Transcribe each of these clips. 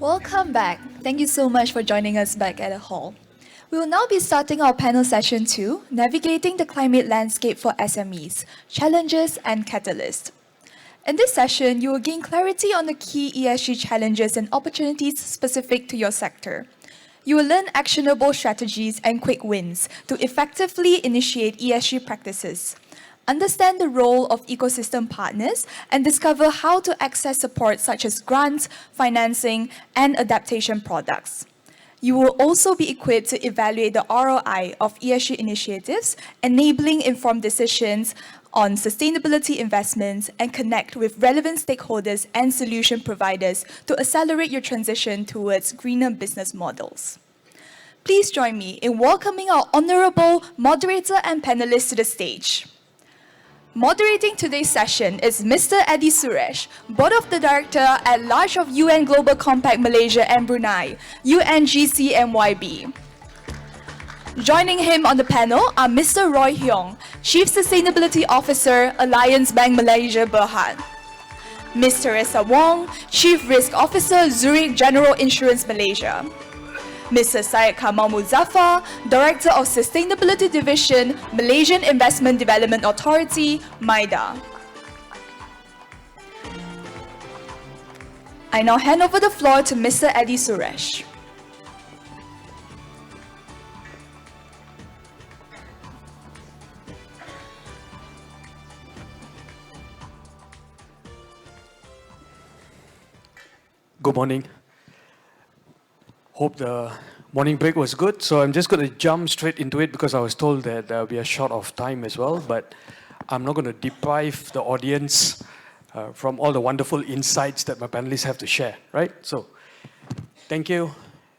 Welcome back. Thank you so much for joining us back at the hall. We will now be starting our panel session 2, Navigating the Climate Landscape for SMEs, Challenges and Catalysts. In this session, you will gain clarity on the key ESG challenges and opportunities specific to your sector. You will learn actionable strategies and quick wins to effectively initiate ESG practices. Understand the role of ecosystem partners and discover how to access support such as grants, financing, and adaptation products. You will also be equipped to evaluate the ROI of ESG initiatives, enabling informed decisions on sustainability investments, and connect with relevant stakeholders and solution providers to accelerate your transition towards greener business models. Please join me in welcoming our honorable moderator and panelists to the stage. Moderating today's session is Mr. Adi Suresh, Board of the Director at Large of UN Global Compact Malaysia and Brunei, UNGCMYB. Joining him on the panel are Mr. Roy Hyong, Chief Sustainability Officer, Alliance Bank Malaysia Berhad. Ms. Teresa Wong, Chief Risk Officer, Zurich General Insurance Malaysia. Mr. Syed Kamal Muzaffar, Director of Sustainability Division, Malaysian Investment Development Authority, MIDA. I now hand over the floor to Mr. Adi Suresh. Good morning. Hope the morning break was good. So I'm just going to jump straight into it because I was told that we are short of time as well. But I'm not going to deprive the audience from all the wonderful insights that my panelists have to share, right? So thank you.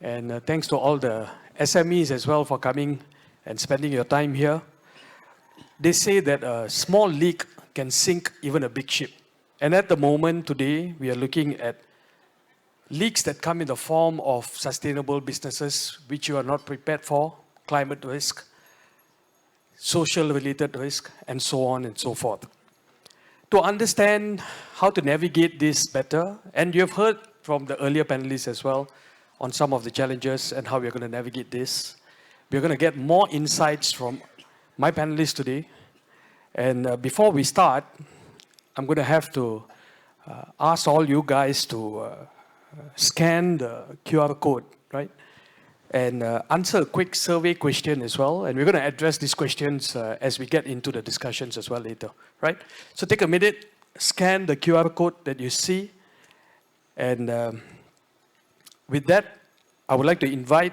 And thanks to all the SMEs as well for coming and spending your time here. They say that a small leak can sink even a big ship. And at the moment today, we are looking at leaks that come in the form of sustainable businesses which you are not prepared for, climate risk, social-related risk, and so on and so forth. To understand how to navigate this better, and you have heard from the earlier panelists as well on some of the challenges and how we're going to navigate this. We're going to get more insights from my panelists today. And before we start, I'm going to have to ask all you guys to scan the QR code, right? And answer a quick survey question as well. And we're going to address these questions as we get into the discussions as well later, right? So take a minute, scan the QR code that you see. And with that, I would like to invite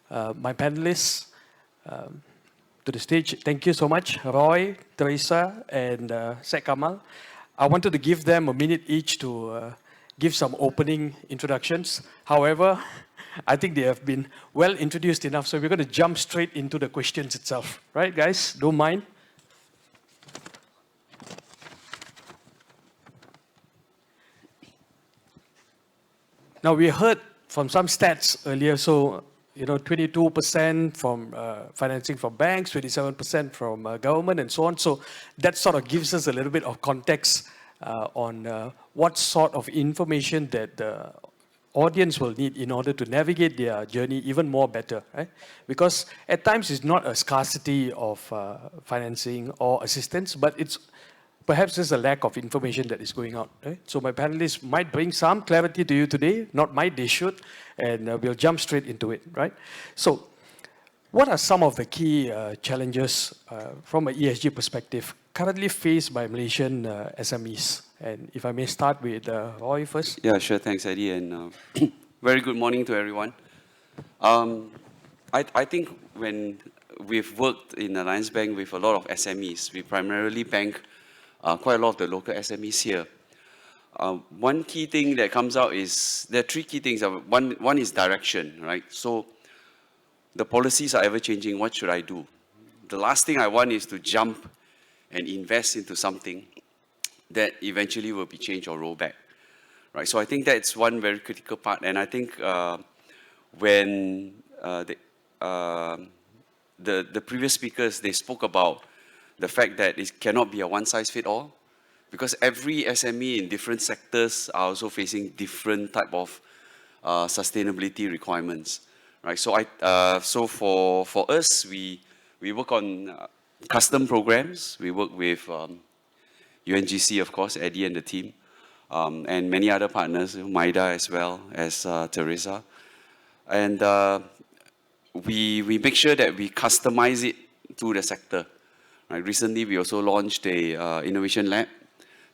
my panelists to the stage. Thank you so much, Roy, Teresa, and Syed Kamal. I wanted to give them a minute each to give some opening introductions. However, I think they have been well introduced enough, so we're going to jump straight into the questions itself. Right, guys? Don't mind. Now, we heard from some stats earlier, so 22% from financing from banks, 27% from government, and so on. So that sort of gives us a little bit of context on what sort of information that the audience will need in order to navigate their journey even more better, right? Because at times it's not a scarcity of financing or assistance, but it's perhaps there's a lack of information that is going out, right? So my panelists might bring some clarity to you today, not might, they should, and we'll jump straight into it, right? So what are some of the key challenges from an ESG perspective currently faced by Malaysian SMEs? And if I may start with Roy first. Yeah, sure. Thanks, Eddie. And very good morning to everyone. I think when we've worked in Alliance Bank with a lot of SMEs, we primarily bank quite a lot of the local SMEs here. One key thing that comes out is, there are three key things. One is direction, right? So the policies are ever changing. What should I do? The last thing I want is to jump and invest into something that eventually will be changed or rolled back, right? So I think that's one very critical part. And I think when the previous speakers, they spoke about the fact that it cannot be a one-size-fits-all, because every SME in different sectors are also facing different type of sustainability requirements, right? So for us, we work on custom programs. We work with UNGC, of course, Eddie and the team, and many other partners, Maida as well as Teresa. And we make sure that we customize it to the sector. Right? Recently, we also launched a innovation lab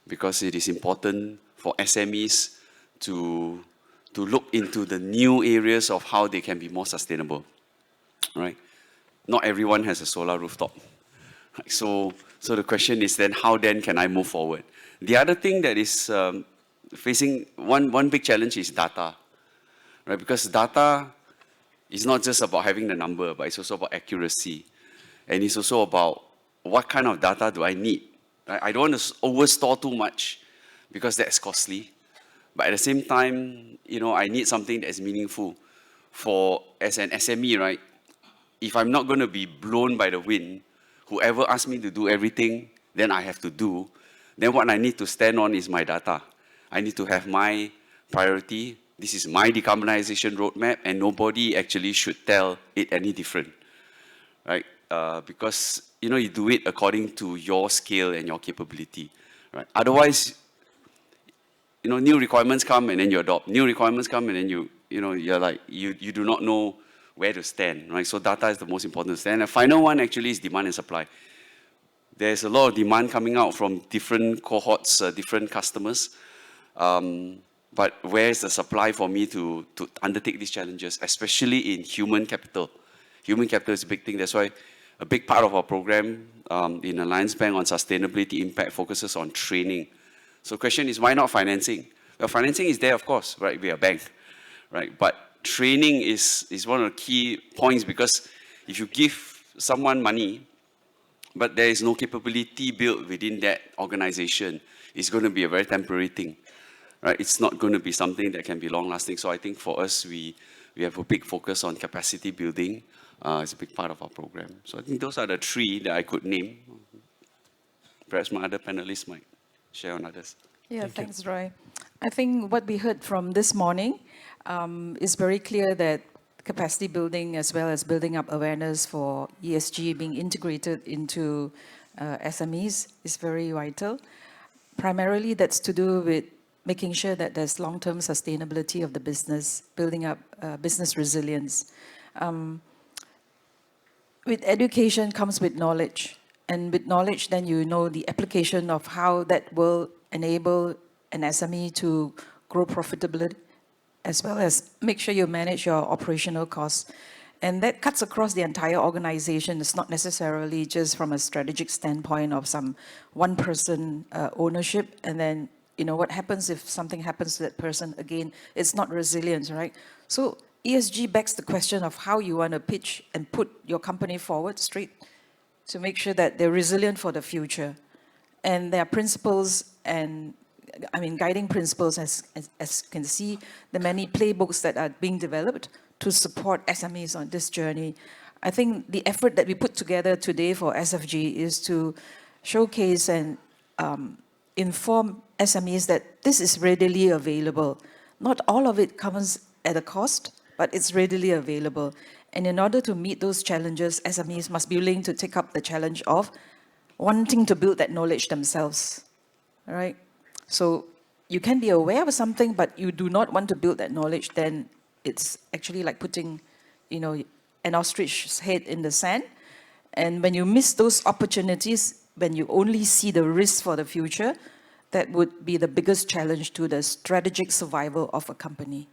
because it is important for SMEs to look into the new areas of how they can be more sustainable. Right? Not everyone has a solar rooftop. Right? So the question is then, how then can I move forward? The other thing that is facing one big challenge is data, right? Because data is not just about having the number, but it's also about accuracy, and it's also about what kind of data do I need. Right? I don't want to overstore too much because that's costly, but at the same time, I need something that's meaningful. As an SME, right? If I'm not going to be blown by the wind, whoever asks me to do everything, then I have to do. Then what I need to stand on is my data. I need to have my priority. This is my decarbonization roadmap, and nobody actually should tell it any different, right? Because you do it according to your scale and your capability, right? Otherwise, new requirements come and then you adopt. New requirements come and then you're like you do not know where to stand, right? So data is the most important to stand. And the final one actually is demand and supply. There's a lot of demand coming out from different cohorts, different customers. But where's the supply for me to undertake these challenges, especially in human capital? Human capital is a big thing. That's why a big part of our program in Alliance Bank on sustainability impact focuses on training. So the question is, why not financing? Well, financing is there, of course, right? We are a bank, right? But training is one of the key points, because if you give someone money, but there is no capability built within that organization, it's going to be a very temporary thing, right? It's not going to be something that can be long-lasting. So I think for us, we have a big focus on capacity building. It's a big part of our program. So I think those are the three that I could name. Perhaps my other panelists might share on others. Yeah, thanks, Roy. I think what we heard from this morning is very clear that capacity building, as well as building up awareness for ESG being integrated into SMEs, is very vital. Primarily, that's to do with making sure that there's long-term sustainability of the business, building up business resilience. With education comes with knowledge. And with knowledge, then you know the application of how that will enable an SME to grow profitability, as well as make sure you manage your operational costs. And that cuts across the entire organization. It's not necessarily just from a strategic standpoint of some one-person ownership. And then, what happens if something happens to that person? Again, it's not resilience, right? So ESG begs the question of how you want to pitch and put your company forward straight to make sure that they're resilient for the future. And there are principles and, guiding principles, as you can see, the many playbooks that are being developed to support SMEs on this journey. I think the effort that we put together today for SFG is to showcase and inform SMEs that this is readily available. Not all of it comes at a cost, but it's readily available. And in order to meet those challenges, SMEs must be willing to take up the challenge of wanting to build that knowledge themselves, all right? So you can be aware of something, but you do not want to build that knowledge, then it's actually like putting, an ostrich's head in the sand. And when you miss those opportunities, when you only see the risk for the future, that would be the biggest challenge to the strategic survival of a company,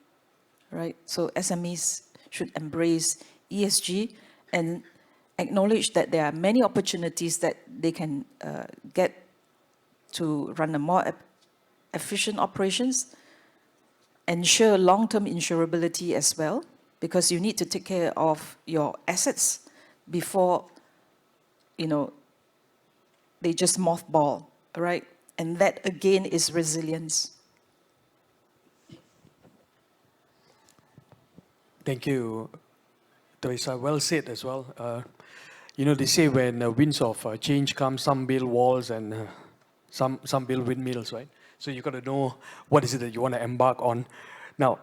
right? So SMEs should embrace ESG and acknowledge that there are many opportunities that they can get to run a more efficient operations, ensure long-term insurability as well, because you need to take care of your assets before, they just mothball, right? And that again is resilience. Thank you, Teresa. Well said as well. They say when winds of change come, some build walls and some build windmills, right? So you got to know what is it that you want to embark on. Now,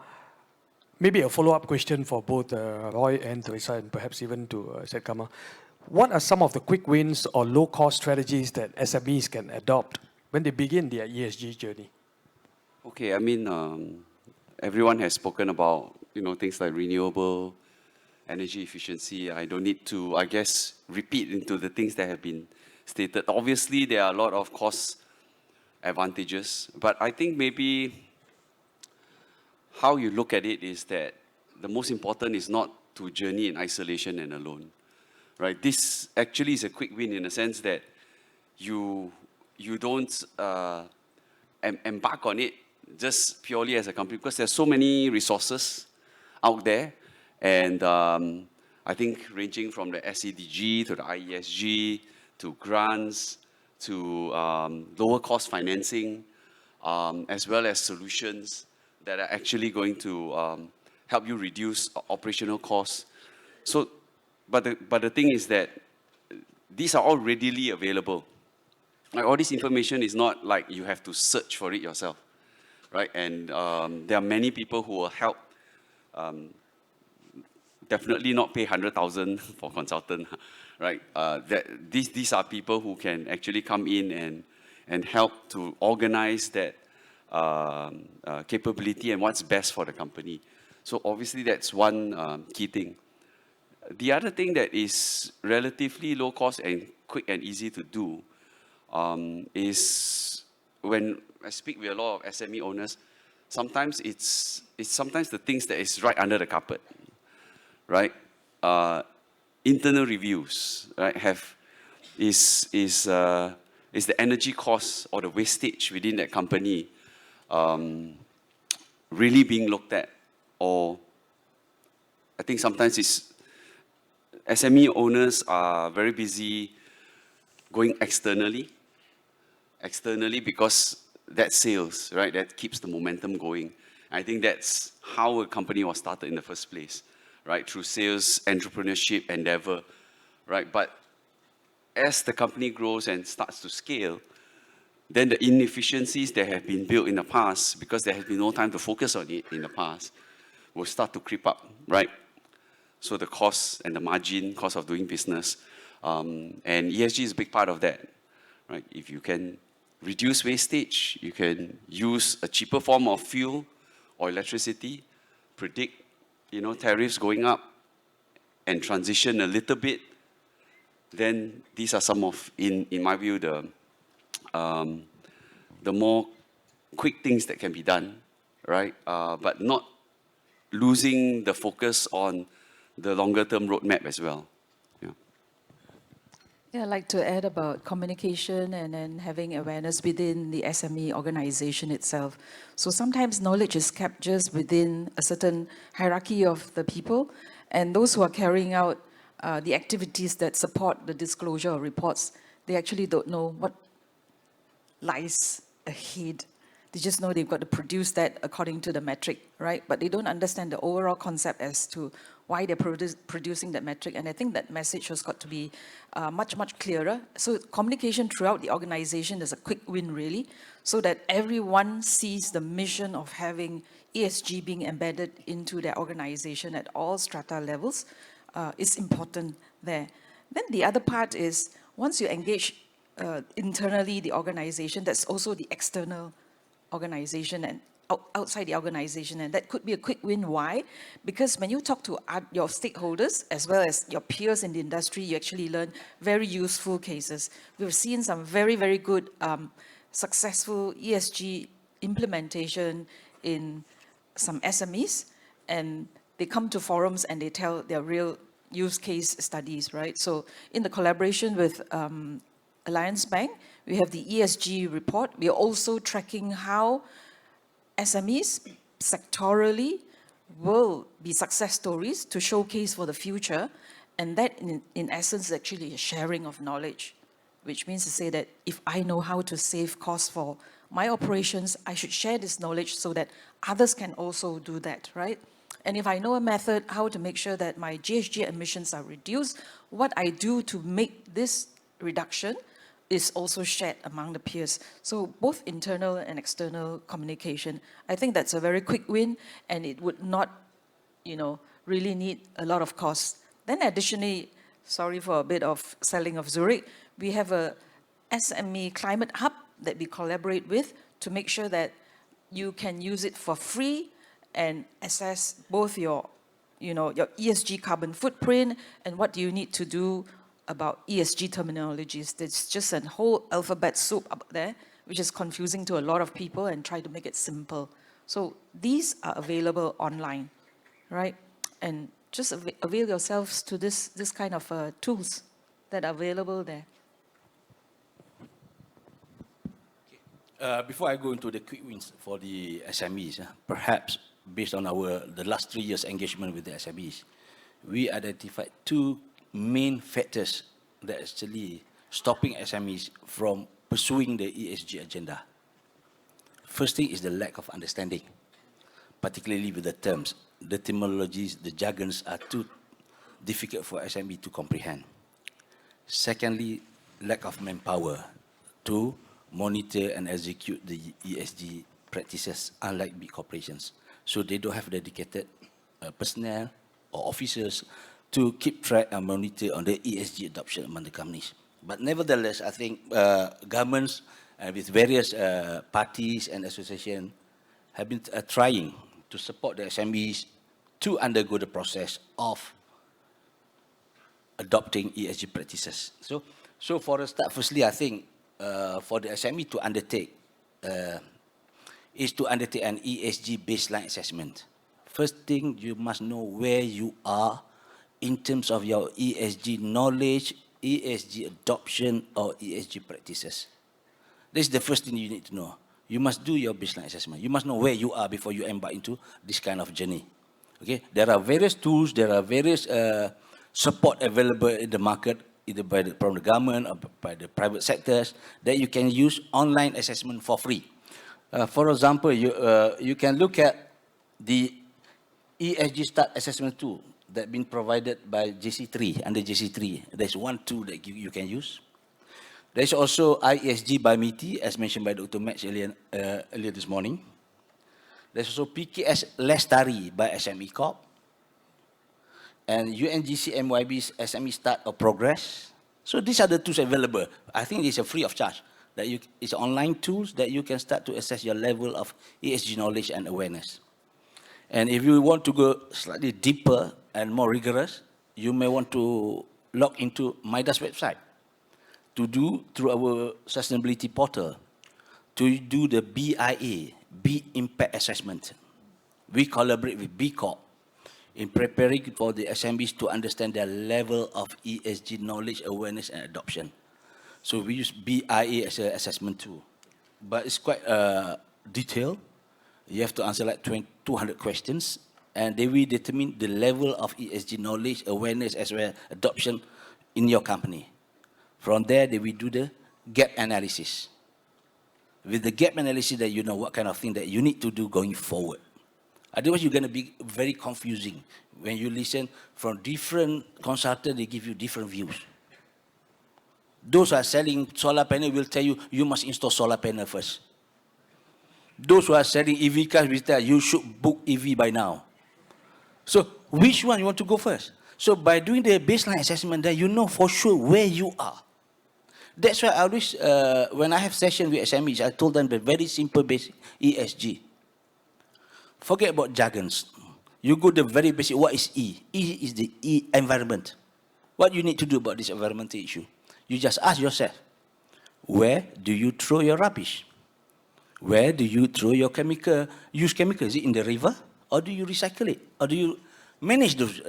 Maybe a follow-up question for both Roy and Teresa, and perhaps even to Setkama. What are some of the quick wins or low-cost strategies that SMEs can adopt when they begin their ESG journey? Okay, I mean, everyone has spoken about, things like renewable energy efficiency. I don't need to, I guess, repeat into the things that have been stated. Obviously, there are a lot of cost advantages, but I think maybe how you look at it is that the most important is not to journey in isolation and alone, right? This actually is a quick win in the sense that you don't embark on it just purely as a company, because there's so many resources out there, and I think ranging from the SEDG to the IESG to grants to lower cost financing, as well as solutions that are actually going to help you reduce operational costs. So, but the thing is that these are all readily available. Like, all this information is not like you have to search for it yourself, right? And there are many people who will help. Definitely not pay 100,000 for consultant, right? These are people who can actually come in and help to organize that capability and what's best for the company. So obviously that's one key thing. The other thing that is relatively low cost and quick and easy to do is when I speak with a lot of SME owners, sometimes it's sometimes the things that is right under the carpet, right? Internal reviews, right, is the energy cost or the wastage within that company really being looked at? Or I think sometimes it's SME owners are very busy going externally because that's sales, right? That keeps the momentum going. I think that's how a company was started in the first place, right? Through sales, entrepreneurship, endeavor, right? But as the company grows and starts to scale, then the inefficiencies that have been built in the past, because there has been no time to focus on it in the past, will start to creep up, right? So the cost and the margin, cost of doing business, and ESG is a big part of that, right? If you can reduce wastage, you can use a cheaper form of fuel or electricity, predict, tariffs going up, and transition a little bit, then these are some of, in my view, the more quick things that can be done, right? But not losing the focus on the longer term roadmap as well. Yeah, I'd like to add about communication and then having awareness within the SME organization itself. So sometimes knowledge is kept just within a certain hierarchy of the people, and those who are carrying out the activities that support the disclosure of reports, they actually don't know what lies ahead. They just know they've got to produce that according to the metric, right? But they don't understand the overall concept as to why they're producing that metric. And I think that message has got to be much, much clearer. So communication throughout the organization is a quick win, really, so that everyone sees the mission of having ESG being embedded into their organization at all strata levels is important there. Then the other part is, once you engage internally the organization, that's also the external organization and outside the organization, and that could be a quick win. Why? Because when you talk to your stakeholders as well as your peers in the industry, you actually learn very useful cases. We've seen some very, very good successful ESG implementation in some SMEs, and they come to forums and they tell their real use case studies, right? So in the collaboration with Alliance Bank, we have the ESG report. We are also tracking how SMEs sectorally will be success stories to showcase for the future. And that, in essence, is actually a sharing of knowledge, which means to say that if I know how to save costs for my operations, I should share this knowledge so that others can also do that, right? And if I know a method how to make sure that my GHG emissions are reduced, what I do to make this reduction is also shared among the peers. So both internal and external communication, I think that's a very quick win, and it would not really need a lot of cost. Then additionally, sorry for a bit of selling of Zurich, we have a SME climate hub that we collaborate with to make sure that you can use it for free and assess both your ESG carbon footprint and what do you need to do about ESG terminologies. There's just a whole alphabet soup up there, which is confusing to a lot of people, and try to make it simple. So these are available online, right? And just avail yourselves to this kind of tools that are available there. Before I go into the quick wins for the SMEs, perhaps based on the last 3 years engagement with the SMEs, we identified two main factors that actually stopping SMEs from pursuing the ESG agenda. First thing is the lack of understanding, particularly with the terms. The terminologies, the jargons are too difficult for SME to comprehend. Secondly, lack of manpower to monitor and execute the ESG practices, unlike big corporations. So they don't have dedicated personnel or officers to keep track and monitor on the ESG adoption among the companies. But nevertheless, I think governments with various parties and associations have been trying to support the SMEs to undergo the process of adopting ESG practices. So for a start, firstly, I think for the SME to undertake is to undertake an ESG baseline assessment. First thing, you must know where you are in terms of your ESG knowledge, ESG adoption, or ESG practices. This is the first thing you need to know. You must do your baseline assessment. You must know where you are before you embark into this kind of journey. Okay, there are various tools, there are various support available in the market, either from the government or by the private sectors, that you can use online assessment for free. For example, you can look at the ESG Start assessment tool that been provided by JC3, under JC3. There's one tool that you can use. There's also IESG by MITI, as mentioned by Dr. Max earlier this morning. There's also PKS Lestari by SME Corp. And UNGC MYB's SME Start or Progress. So these are the tools available. I think it's a free of charge. It's online tools that you can start to assess your level of ESG knowledge and awareness. And if you want to go slightly deeper and more rigorous, you may want to log into MIDA's website to do through our sustainability portal, to do the BIA, B Impact Assessment. We collaborate with B Corp in preparing for the SMEs to understand their level of ESG knowledge, awareness, and adoption. So we use BIA as an assessment tool. But it's quite detailed. You have to answer like 200 questions, and they will determine the level of ESG knowledge, awareness, as well as adoption in your company. From there, they will do the gap analysis. With the gap analysis, that you know what kind of thing that you need to do going forward. Otherwise, you're going to be very confusing. When you listen from different consultants, they give you different views. Those who are selling solar panel will tell you, you must install solar panel first. Those who are selling EV cars will tell you, you should book EV by now. So which one you want to go first? So by doing the baseline assessment, then you know for sure where you are. That's why I always, when I have sessions with SMEs, I told them the very simple basic ESG. Forget about jargons. You go the very basic, what is E? E is the E, environment. What you need to do about this environmental issue? You just ask yourself, where do you throw your rubbish? Where do you throw your use chemical? Is it in the river? Or do you recycle it? Or do you manage those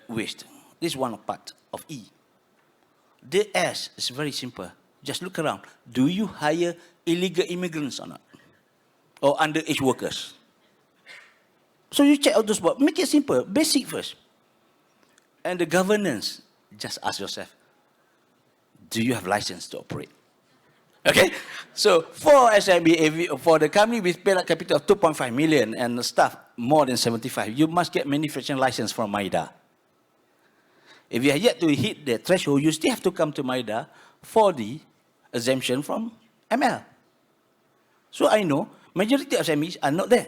waste? This is one part of E. The S is very simple. Just look around. Do you hire illegal immigrants or not? Or underage workers? So you check out those boxes. Make it simple, basic first. And the governance, just ask yourself, do you have license to operate? Okay, so for SME, for the company with paid-up capital of 2.5 million and staff more than 75, you must get manufacturing license from MIDA. If you are yet to hit the threshold, you still have to come to MIDA for the exemption from ML. So I know majority of SMEs are not there.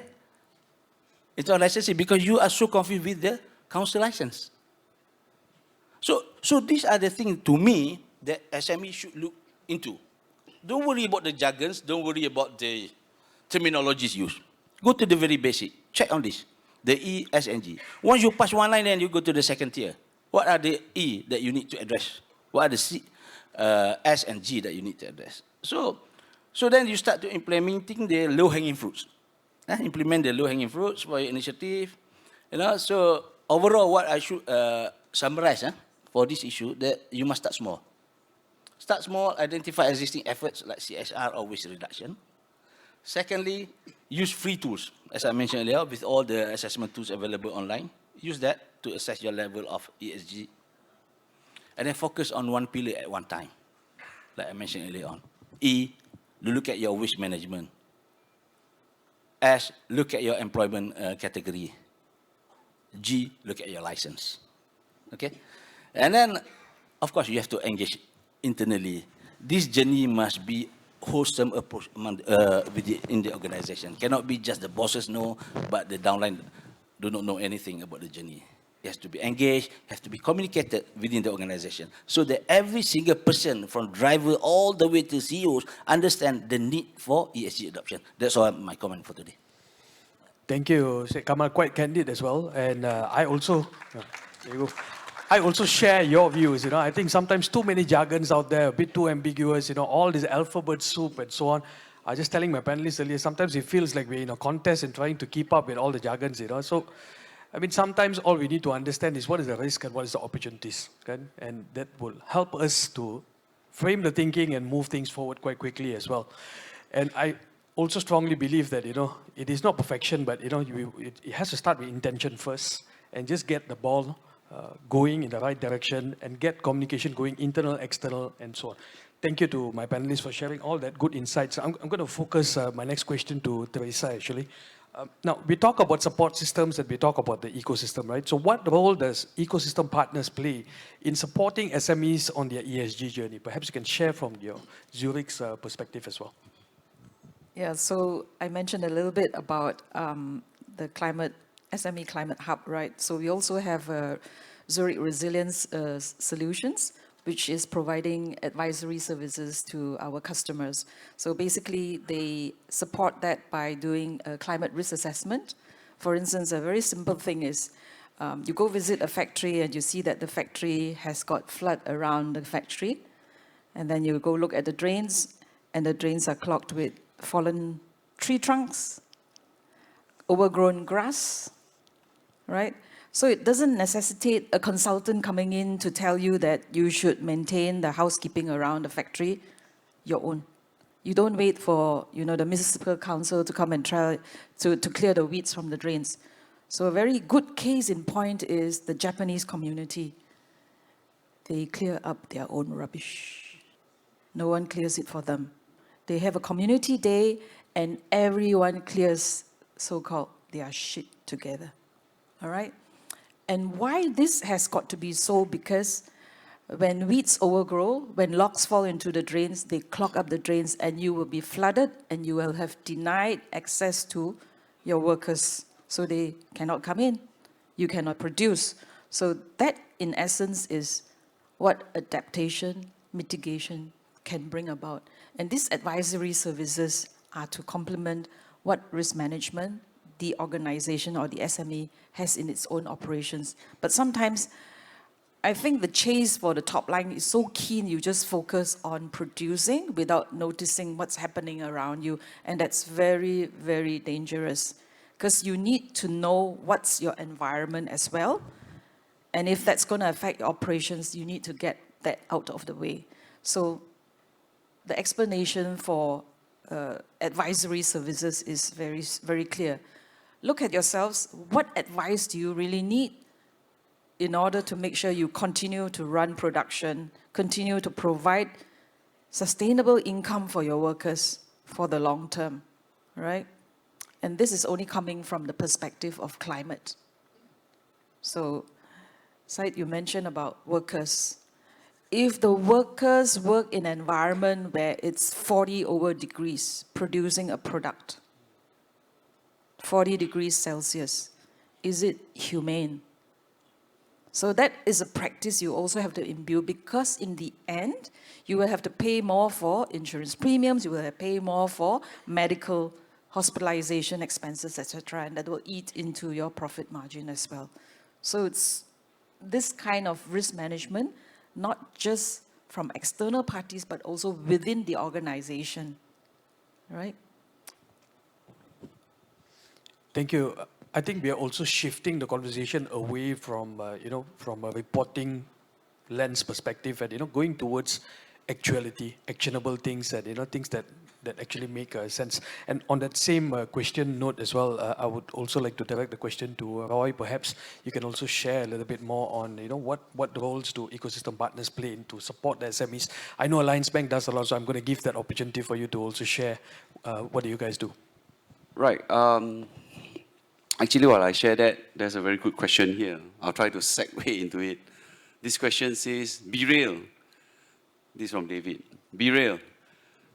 internal licensing because you are so confused with the council license. So these are the things, to me, that SME should look into. Don't worry about the jargons. Don't worry about the terminologies used. Go to the very basic. Check on this. The E, S, and G. Once you pass one line, then you go to the second tier. What are the E that you need to address? What are the C, S, and G that you need to address? So then you start to implementing the low-hanging fruits. Implement the low-hanging fruits for your initiative. So overall, what I should summarize for this issue, that you must start small. Start small, identify existing efforts like CSR or waste reduction. Secondly, use free tools, as I mentioned earlier, with all the assessment tools available online. Use that to assess your level of ESG. And then focus on one pillar at one time, like I mentioned earlier on. E, look at your waste management. S, look at your employment category. G, look at your license. Okay? And then, of course, you have to engage internally. This journey must be wholesome approach in the organization. Cannot be just the bosses know, but the downline do not know anything about the journey. It has to be engaged, has to be communicated within the organization, so that every single person, from driver all the way to CEOs, understand the need for ESG adoption. That's all my comment for today. Thank you, Sheikh Kamal. Quite candid as well. And I also, there you go. I also share your views. I think sometimes too many jargons out there, a bit too ambiguous. All this alphabet soup and so on. I was just telling my panelists earlier, sometimes it feels like we're in a contest and trying to keep up with all the jargons. So, I mean, sometimes all we need to understand is what is the risk and what is the opportunities, okay? And that will help us to frame the thinking and move things forward quite quickly as well. And I also strongly believe that it is not perfection, but it has to start with intention first, and just get the ball going in the right direction and get communication going, internal, external, and so on. Thank you to my panelists for sharing all that good insights. I'm going to focus my next question to Teresa, actually. Now, we talk about support systems and we talk about the ecosystem, right? So what role does ecosystem partners play in supporting SMEs on their ESG journey? Perhaps you can share from your Zurich's perspective as well. Yeah, so I mentioned a little bit about the SME Climate Hub, right? So we also have Zurich Resilience Solutions, which is providing advisory services to our customers. So basically, they support that by doing a climate risk assessment. For instance, a very simple thing is you go visit a factory and you see that the factory has got flood around the factory. And then you go look at the drains, and the drains are clogged with fallen tree trunks, overgrown grass, right? So it doesn't necessitate a consultant coming in to tell you that you should maintain the housekeeping around the factory your own. You don't wait for the municipal council to come and try to clear the weeds from the drains. So a very good case in point is the Japanese community. They clear up their own rubbish. No one clears it for them. They have a community day and everyone clears, so-called, their shit together. All right? And why this has got to be so, because when weeds overgrow, when logs fall into the drains, they clog up the drains and you will be flooded and you will have denied access to your workers. So they cannot come in. You cannot produce. So that, in essence, is what adaptation, mitigation can bring about. And these advisory services are to complement what risk management the organization or the SME has in its own operations. But sometimes I think the chase for the top line is so keen, you just focus on producing without noticing what's happening around you. And that's very, very dangerous, because you need to know what's your environment as well. And if that's going to affect your operations, you need to get that out of the way. So the explanation for advisory services is very, very clear. Look at yourselves. What advice do you really need in order to make sure you continue to run production, continue to provide sustainable income for your workers for the long term, right? And this is only coming from the perspective of climate. So, Syed, you mentioned about workers. If the workers work in an environment where it's 40 over degrees producing a product, 40 degrees Celsius. Is it humane? So that is a practice you also have to imbue, because in the end, you will have to pay more for insurance premiums, you will have to pay more for medical hospitalization expenses, etc., and that will eat into your profit margin as well. So it's this kind of risk management, not just from external parties, but also within the organization, right? Thank you. I think we are also shifting the conversation away from, from a reporting lens perspective and, going towards actuality, actionable things and, things that actually make sense. And on that same question note as well, I would also like to direct the question to Roy. Perhaps you can also share a little bit more on, what roles do ecosystem partners play in to support the SMEs. I know Alliance Bank does a lot, so I'm going to give that opportunity for you to also share what do you guys do. Right. Actually, while I share that, there's a very good question here. I'll try to segue into it. This question says, be real. This is from David. Be real.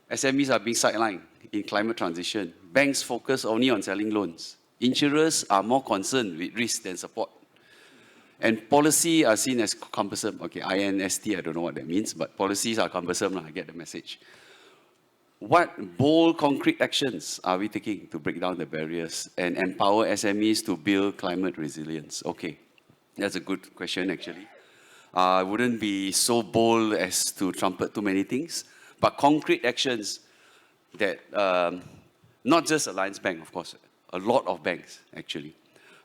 SMEs are being sidelined in climate transition. Banks focus only on selling loans. Insurers are more concerned with risk than support. And policy are seen as cumbersome. Okay, INST, I don't know what that means, but policies are cumbersome. I get the message. What bold, concrete actions are we taking to break down the barriers and empower SMEs to build climate resilience? Okay, that's a good question, actually. I wouldn't be so bold as to trumpet too many things, but concrete actions that, not just Alliance Bank, of course, a lot of banks, actually,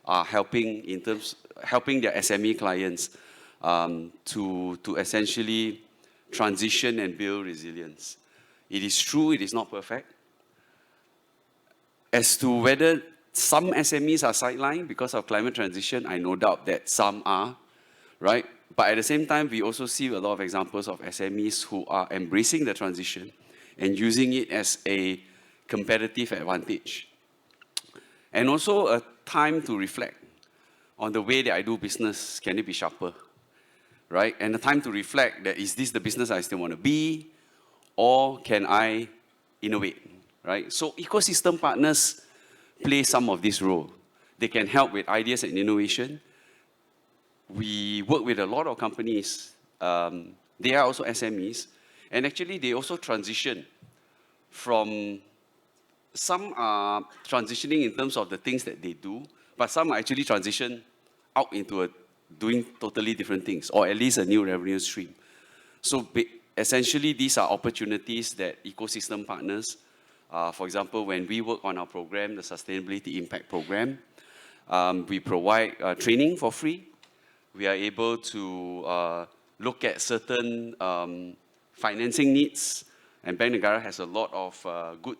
are helping their SME clients to essentially transition and build resilience. It is true, it is not perfect. As to whether some SMEs are sidelined because of climate transition, I no doubt that some are, right? But at the same time, we also see a lot of examples of SMEs who are embracing the transition and using it as a competitive advantage. And also a time to reflect on the way that I do business. Can it be sharper, right? And a time to reflect that, is this the business I still want to be? Or can I innovate, right? So ecosystem partners play some of this role. They can help with ideas and innovation. We work with a lot of companies. They are also SMEs. And actually, they also transition from, some are transitioning in terms of the things that they do, but some are actually transition out into doing totally different things, or at least a new revenue stream. So essentially, these are opportunities that ecosystem partners, for example, when we work on our program, the Sustainability Impact Program, we provide training for free. We are able to look at certain financing needs, and Bank Negara has a lot of good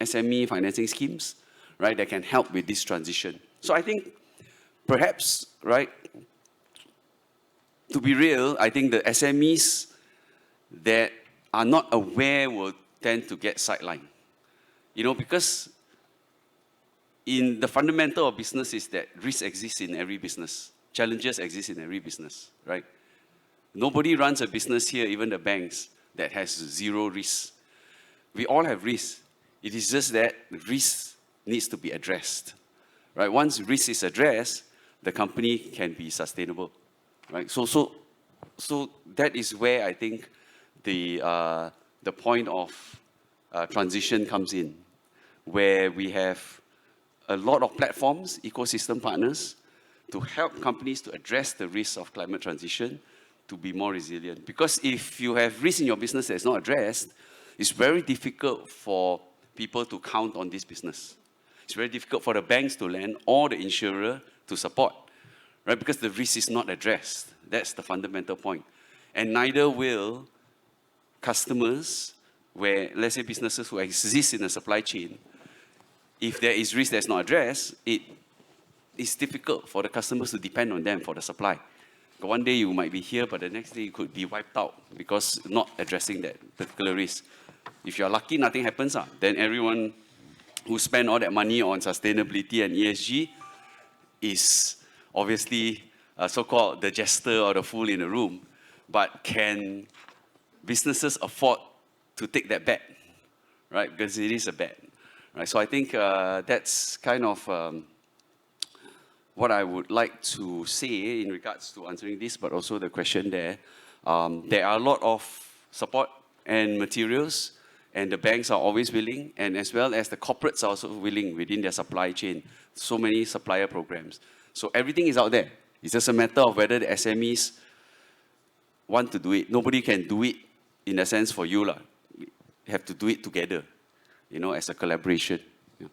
SME financing schemes, right, that can help with this transition. So I think perhaps, right, to be real, I think the SMEs that are not aware will tend to get sidelined. Because in the fundamental of business is that risk exists in every business. Challenges exist in every business, right? Nobody runs a business here, even the banks, that has zero risk. We all have risk. It is just that risk needs to be addressed, right? Once risk is addressed, the company can be sustainable, right? So that is where I think the point of transition comes in, where we have a lot of platforms, ecosystem partners, to help companies to address the risks of climate transition to be more resilient. Because if you have risk in your business that's not addressed, it's very difficult for people to count on this business. It's very difficult for the banks to lend or the insurer to support, right? Because the risk is not addressed. That's the fundamental point. And neither will customers, where, let's say, businesses who exist in a supply chain. If there is risk that's not addressed, it is difficult for the customers to depend on them for the supply. One day you might be here, but the next day you could be wiped out because not addressing that particular risk. If you're lucky, nothing happens. Then everyone who spent all that money on sustainability and ESG is obviously so-called the jester or the fool in the room. But can businesses afford to take that bet, right? Because it is a bet, right? So I think that's kind of what I would like to say in regards to answering this, but also the question there. There are a lot of support and materials, and the banks are always willing, and as well as the corporates are also willing within their supply chain. So many supplier programs. So everything is out there. It's just a matter of whether the SMEs want to do it. Nobody can do it in a sense for you. You have to do it together, as a collaboration. Yeah.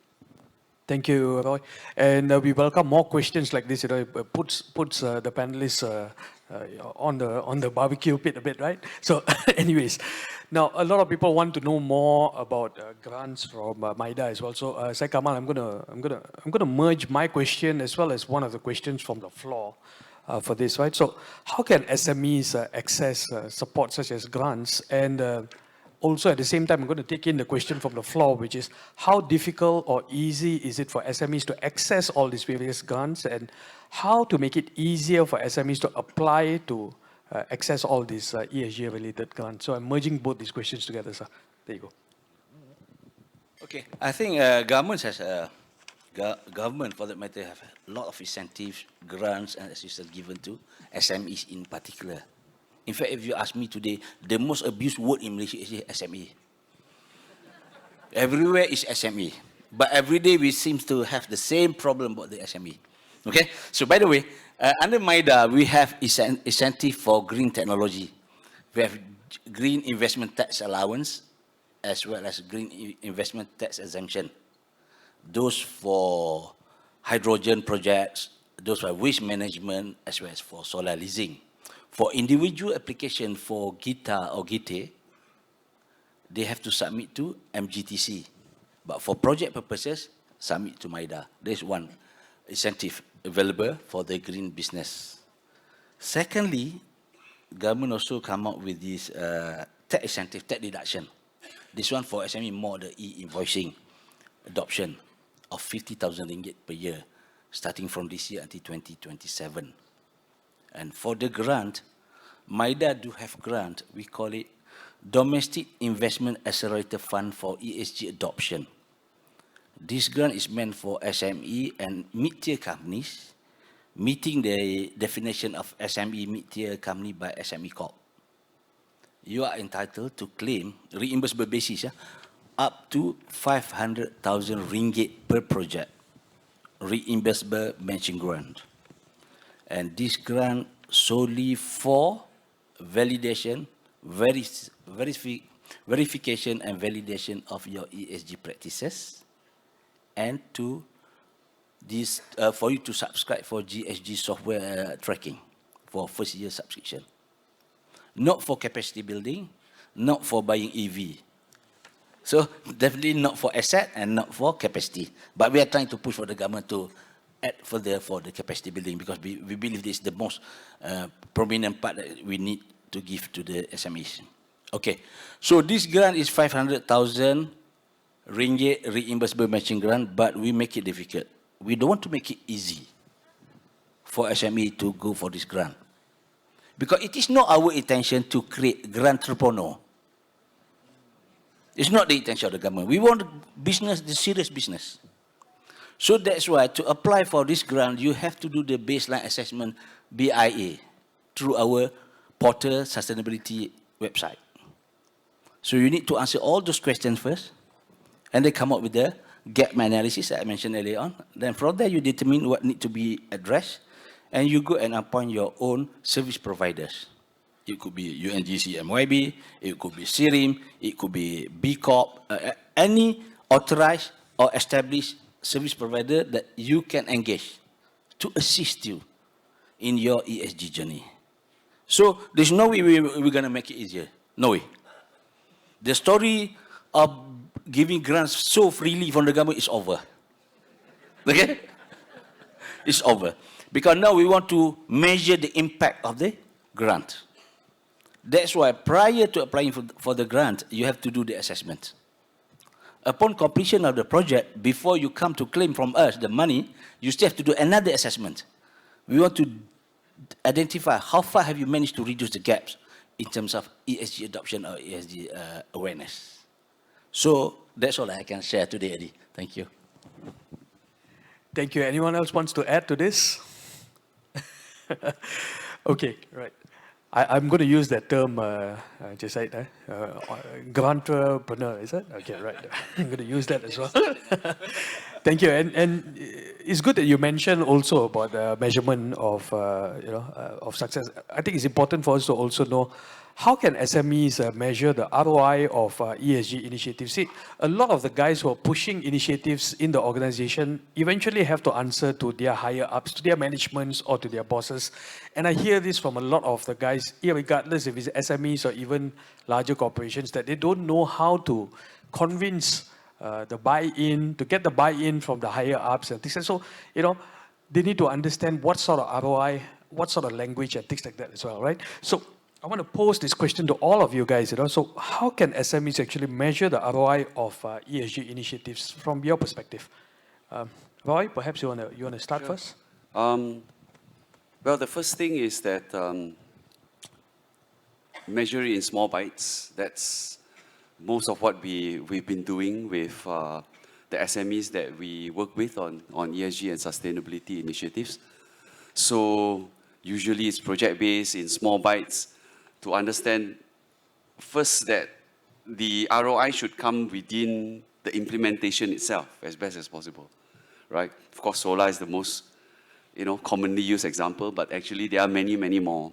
Thank you, Roy. And we welcome more questions like this. It puts the panelists on the barbecue pit a bit, right? So, anyways, now a lot of people want to know more about grants from MIDA as well. So, Sai Kamal, I'm gonna merge my question as well as one of the questions from the floor for this, right? So, how can SMEs access support such as grants? And also, at the same time, I'm going to take in the question from the floor, which is how difficult or easy is it for SMEs to access all these various grants, and how to make it easier for SMEs to apply to access all these ESG-related grants? So I'm merging both these questions together, sir. There you go. Okay, I think government has government, for that matter, have a lot of incentives, grants, and assistance given to SMEs in particular. In fact, if you ask me today, the most abused word in Malaysia is SME. Everywhere is SME. But every day we seem to have the same problem about the SME. Okay? So by the way, under MIDA, we have incentive for green technology. We have green investment tax allowance, as well as green investment tax exemption. Those for hydrogen projects, those for waste management, as well as for solar leasing. For individual application for GITA or GITE, they have to submit to MGTC. But for project purposes, submit to MIDA. There's one incentive available for the green business. Secondly, government also come up with this tax incentive, tax deduction. This one for SME more the e-invoicing adoption of 50,000 ringgit per year, starting from this year until 2027. And for the grant, MIDA do have grant, we call it Domestic Investment Accelerator Fund for ESG Adoption. This grant is meant for SME and mid-tier companies, meeting the definition of SME mid-tier company by SME Corp. You are entitled to claim reimbursable basis up to 500,000 ringgit per project, reimbursable matching grant. And this grant solely for validation, verification and validation of your ESG practices, and to this for you to subscribe for GSG software tracking for first year subscription. Not for capacity building, not for buying EV. So definitely not for asset and not for capacity. But we are trying to push for the government to add further for the capacity building, because we believe this is the most prominent part that we need to give to the SMEs. Okay, so this grant is 500,000 ringgit reimbursable matching grant, but we make it difficult. We don't want to make it easy for SME to go for this grant, because it is not our intention to create grant-entrepreneur. It's not the intention of the government. We want business, the serious business. So that's why to apply for this grant, you have to do the baseline assessment BIA through our portal sustainability website. So you need to answer all those questions first, and then come up with the gap analysis that I mentioned earlier on. Then from there, you determine what needs to be addressed, and you go and appoint your own service providers. It could be UNGC MYB, it could be SIRIM, it could be B Corp, any authorized or established service provider that you can engage to assist you in your ESG journey. So there's no way we're going to make it easier. No way. The story of giving grants so freely from the government is over. Okay? It's over. Because now we want to measure the impact of the grant. That's why prior to applying for the grant, you have to do the assessment. Upon completion of the project, before you come to claim from us the money, you still have to do another assessment. We want to identify how far have you managed to reduce the gaps in terms of ESG adoption or ESG awareness. So that's all I can share today, Eddie. Thank you. Thank you. Anyone else wants to add to this? Okay, right. I'm going to use that term, just like that, grantrepreneur, is it? Okay, right. I'm going to use that as well. Thank you. And it's good that you mentioned also about the measurement of, of success. I think it's important for us to also know how can SMEs measure the ROI of ESG initiatives. See, a lot of the guys who are pushing initiatives in the organization eventually have to answer to their higher ups, to their managements or to their bosses. And I hear this from a lot of the guys, regardless if it's SMEs or even larger corporations, that they don't know how to convince the buy-in, to get the buy-in from the higher ups and things. And so, they need to understand what sort of ROI, what sort of language and things like that as well, right? So I want to pose this question to all of you guys. So how can SMEs actually measure the ROI of ESG initiatives from your perspective? Roy, perhaps you want to start first? Well, the first thing is that measure it in small bites. That's most of what we've been doing with the SMEs that we work with on ESG and sustainability initiatives. So usually it's project-based in small bites, to understand first that the ROI should come within the implementation itself as best as possible, right? Of course, solar is the most, commonly used example, but actually there are many, many more,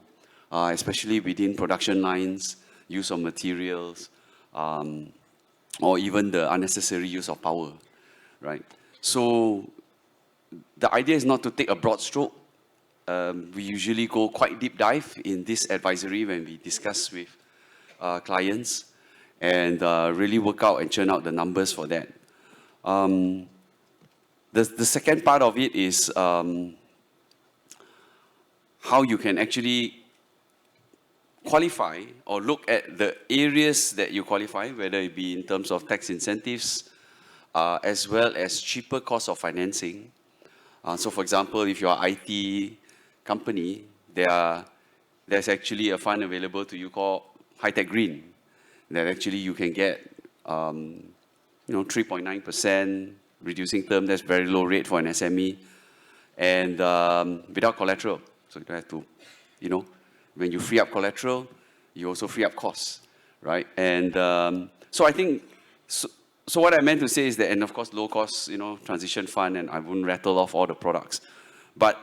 especially within production lines, use of materials, or even the unnecessary use of power, right? So the idea is not to take a broad stroke. We usually go quite deep dive in this advisory when we discuss with clients and really work out and churn out the numbers for that. The second part of it is how you can actually qualify or look at the areas that you qualify, whether it be in terms of tax incentives, as well as cheaper cost of financing. So for example, if you're an IT company, there's actually a fund available to you called High-Tech Green that actually you can get 3.9% reducing term. That's very low rate for an SME, and without collateral. So you don't have to, when you free up collateral, you also free up costs, right? And so I think, so what I meant to say is that, and of course low cost, transition fund, and I won't rattle off all the products, but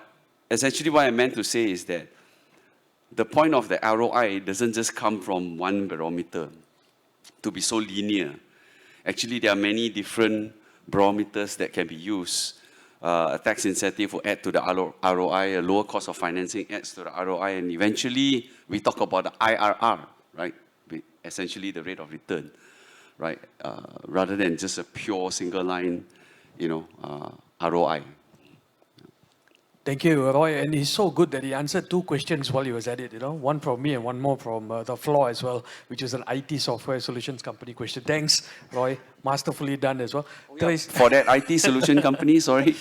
essentially what I meant to say is that the point of the ROI doesn't just come from one barometer to be so linear. Actually, there are many different barometers that can be used. A tax incentive will add to the ROI, a lower cost of financing adds to the ROI, and eventually we talk about the IRR, right? Essentially the rate of return, right? Rather than just a pure single line, ROI. Thank you, Roy. And it's so good that he answered two questions while he was at it, one from me and one more from the floor as well, which is an IT software solutions company question. Thanks, Roy. Masterfully done as well. For that IT solution company, sorry,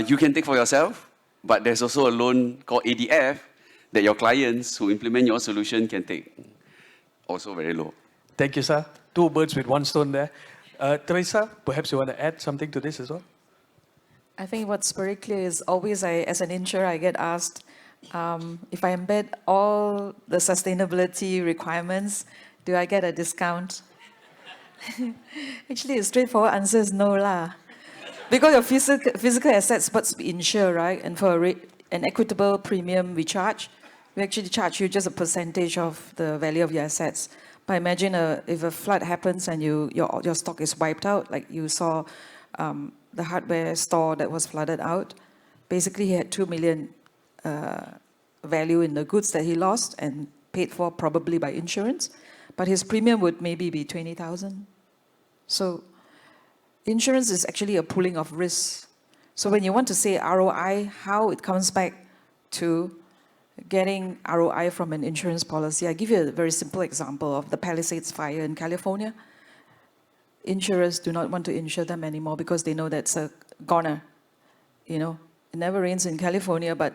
you can take for yourself, but there's also a loan called ADF that your clients who implement your solution can take. Also very low. Thank you, sir. Two birds with one stone there. Teresa, perhaps you want to add something to this as well? I think what's very clear is always, as an insurer, I get asked if I embed all the sustainability requirements, do I get a discount? Actually, a straightforward answer is no lah. Because your physical assets must be insured, right? And for an equitable premium we actually charge you just a percentage of the value of your assets. But imagine if a flood happens and your stock is wiped out, like you saw the hardware store that was flooded out. Basically, he had 2 million value in the goods that he lost and paid for probably by insurance, but his premium would maybe be 20,000. So insurance is actually a pooling of risks. So when you want to say ROI, how it comes back to getting ROI from an insurance policy, I give you a very simple example of the Palisades fire in California. Insurers do not want to insure them anymore because they know that's a goner. It never rains in California, but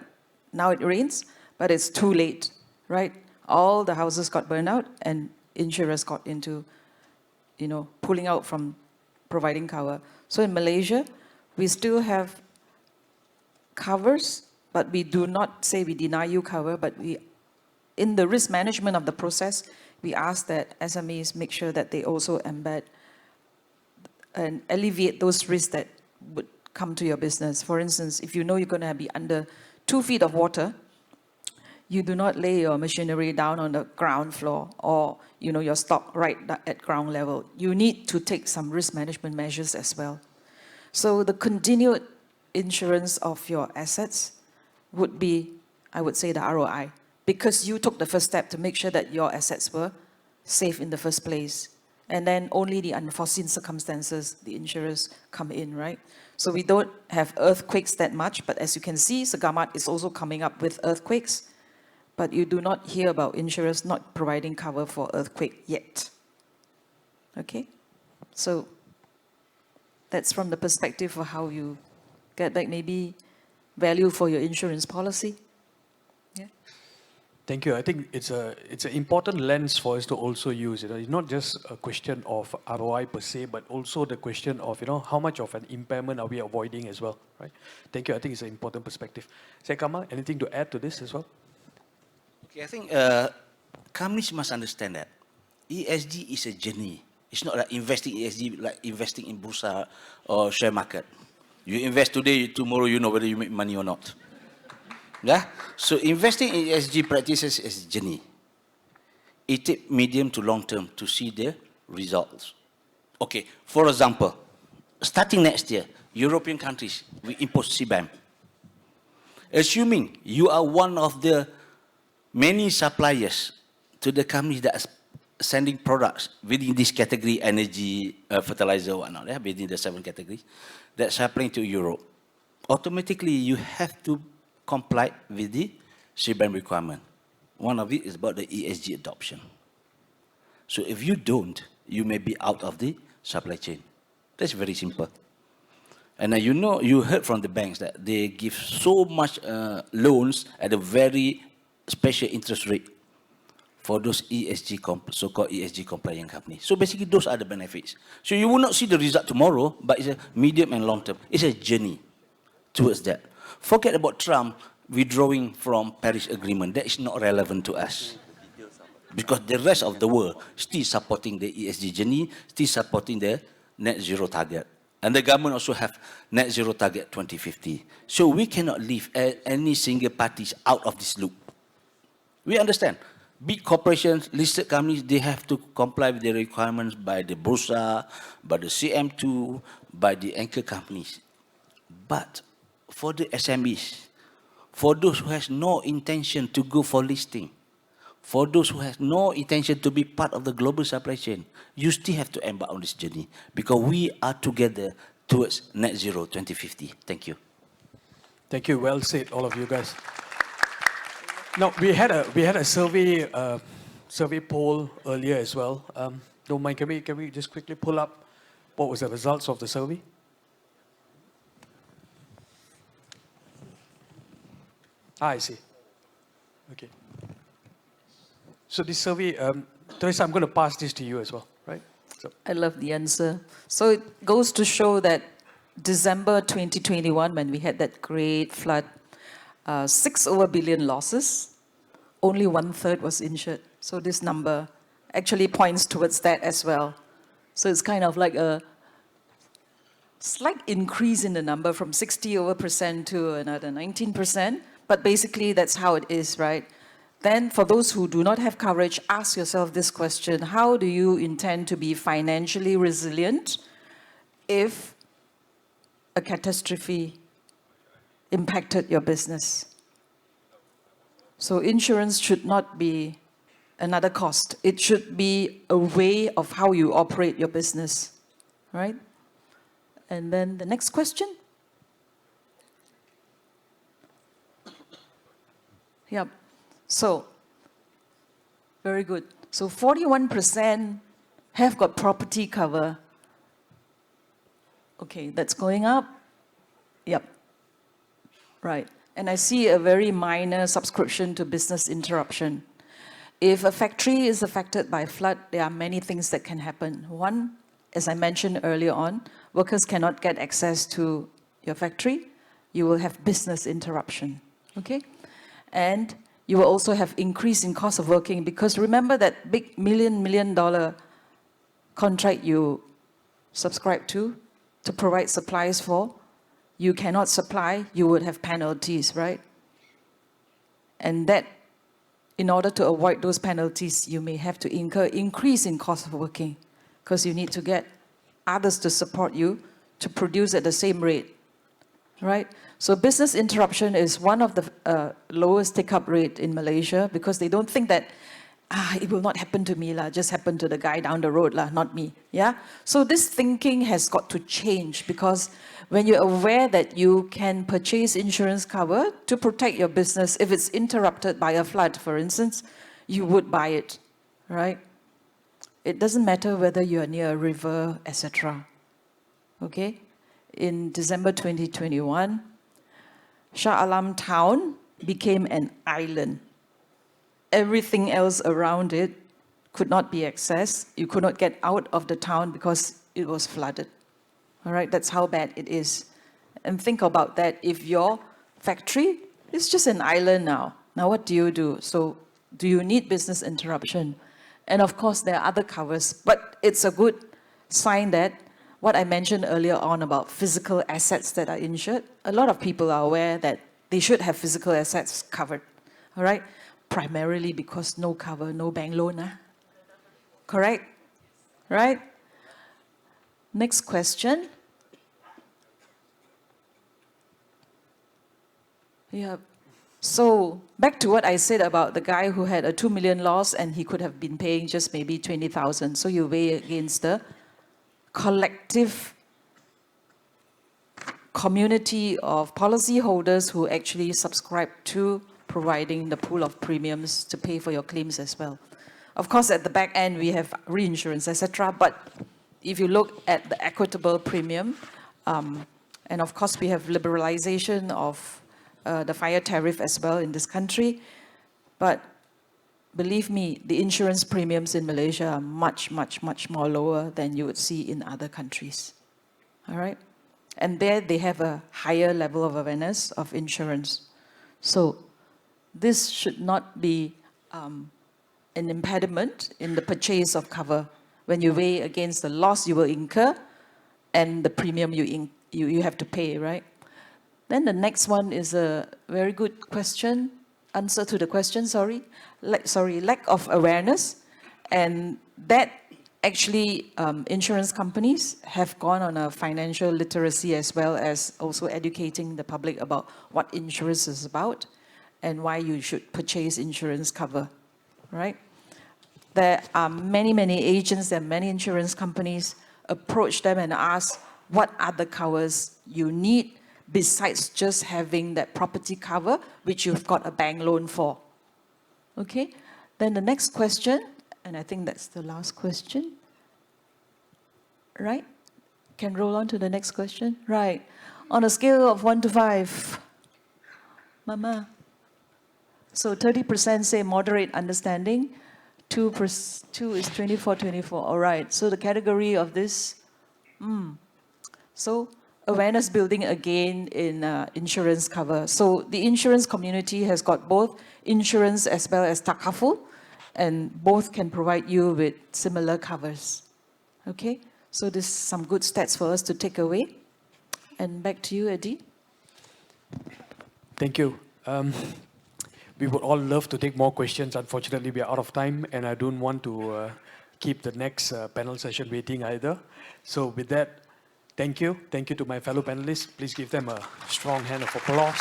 now it rains, but it's too late, right? All the houses got burned out and insurers got into pulling out from providing cover. So in Malaysia, we still have covers, but we do not say we deny you cover, but in the risk management of the process, we ask that SMEs make sure that they also embed and alleviate those risks that would come to your business. For instance, if you know you're going to be under 2 feet of water, you do not lay your machinery down on the ground floor or your stock right at ground level. You need to take some risk management measures as well. So the continued insurance of your assets would be, I would say, the ROI, because you took the first step to make sure that your assets were safe in the first place. And then only the unforeseen circumstances, the insurers come in, right? So we don't have earthquakes that much, but as you can see, Segamat is also coming up with earthquakes, but you do not hear about insurers not providing cover for earthquake yet. Okay? So that's from the perspective of how you get back maybe value for your insurance policy. Yeah. Thank you. I think it's an important lens for us to also use. It's not just a question of ROI per se, but also the question of how much of an impairment are we avoiding as well, right? Thank you. I think it's an important perspective. Sekama, anything to add to this as well? Okay, I think companies must understand that ESG is a journey. It's not like investing in ESG like investing in bursa or share market. You invest today, tomorrow you know whether you make money or not. Yeah? So investing in ESG practices is a journey. It takes medium to long term to see the results. Okay, for example, starting next year, European countries will impose CBAM. Assuming you are one of the many suppliers to the companies that are sending products within this category, energy, fertilizer, whatnot, within the 7 categories, that's supplying to Europe, automatically you have to comply with the CBAM requirement. One of it is about the ESG adoption. So if you don't, you may be out of the supply chain. That's very simple. And you heard from the banks that they give so much loans at a very special interest rate for those so-called ESG compliant companies. So basically, those are the benefits. So you will not see the result tomorrow, but it's a medium and long term. It's a journey towards that. Forget about Trump withdrawing from Paris Agreement. That is not relevant to us. Because the rest of the world still supporting the ESG journey, still supporting the net zero target. And the government also have net zero target 2050. So we cannot leave any single parties out of this loop. We understand. Big corporations, listed companies, they have to comply with the requirements by the Bursa, by the CM2, by the anchor companies. But for the SMEs, for those who has no intention to go for listing, for those who have no intention to be part of the global supply chain, you still have to embark on this journey because we are together towards net zero 2050. Thank you. Thank you. Well said, all of you guys. Now, we had a survey poll earlier as well. Don't mind, can we just quickly pull up what was the results of the survey? I see. Okay. So this survey, Teresa, I'm going to pass this to you as well, right? So. I love the answer. So it goes to show that December 2021, when we had that great flood, 6 over billion losses, only 1/3 was insured. So this number actually points towards that as well. So it's kind of like a slight increase in the number from 60% to another 19%. But basically, that's how it is, right? Then for those who do not have coverage, ask yourself this question: how do you intend to be financially resilient if a catastrophe impacted your business? So insurance should not be another cost. It should be a way of how you operate your business, right? And then the next question. Yep. So, very good. So 41% have got property cover. Okay, that's going up. Yep. Right. And I see a very minor subscription to business interruption. If a factory is affected by flood, there are many things that can happen. One, as I mentioned earlier on, workers cannot get access to your factory. You will have business interruption, okay? And you will also have increase in cost of working, because remember that big million dollar contract you subscribe to provide supplies for, you cannot supply, you would have penalties, right? And that, in order to avoid those penalties, you may have to incur increase in cost of working, because you need to get others to support you to produce at the same rate, right? So business interruption is one of the lowest take-up rate in Malaysia, because they don't think that, it will not happen to me, just happen to the guy down the road, not me, yeah? So this thinking has got to change, because when you're aware that you can purchase insurance cover to protect your business, if it's interrupted by a flood, for instance, you would buy it, right? It doesn't matter whether you're near a river, etc. Okay? In December 2021, Shah Alam town became an island. Everything else around it could not be accessed. You could not get out of the town because it was flooded. All right, that's how bad it is. And think about that. If your factory is just an island now what do you do? So do you need business interruption? And of course, there are other covers, but it's a good sign that what I mentioned earlier on about physical assets that are insured, a lot of people are aware that they should have physical assets covered, all right? Primarily because no cover, no bank loan, correct? Right? Next question. Yeah. So back to what I said about the guy who had a 2 million loss and he could have been paying just maybe 20,000. So you weigh against the collective community of policyholders who actually subscribe to providing the pool of premiums to pay for your claims as well. Of course, at the back end, we have reinsurance, etc. But if you look at the equitable premium, and of course, we have liberalization of the fire tariff as well in this country. But believe me, the insurance premiums in Malaysia are much, much, much more lower than you would see in other countries. All right? And there they have a higher level of awareness of insurance. So this should not be an impediment in the purchase of cover when you weigh against the loss you will incur and the premium you have to pay, right? Then the next one is a very good question, answer to the question, lack of awareness. And that actually, insurance companies have gone on a financial literacy as well as also educating the public about what insurance is about and why you should purchase insurance cover, right? There are many, many agents and many insurance companies approach them and ask what other covers you need besides just having that property cover, which you've got a bank loan for. Okay? Then the next question, and I think that's the last question. Right? Can roll on to the next question? Right. On a scale of 1 to 5, Mama. So 30% say moderate understanding, 2 is 24. All right. So the category of this, so awareness building again in insurance cover. So the insurance community has got both insurance as well as takaful, and both can provide you with similar covers. Okay? So this is some good stats for us to take away. And back to you, Eddie. Thank you. We would all love to take more questions. Unfortunately, we are out of time, and I don't want to keep the next panel session waiting either. So with that, thank you. Thank you to my fellow panelists. Please give them a strong hand of applause.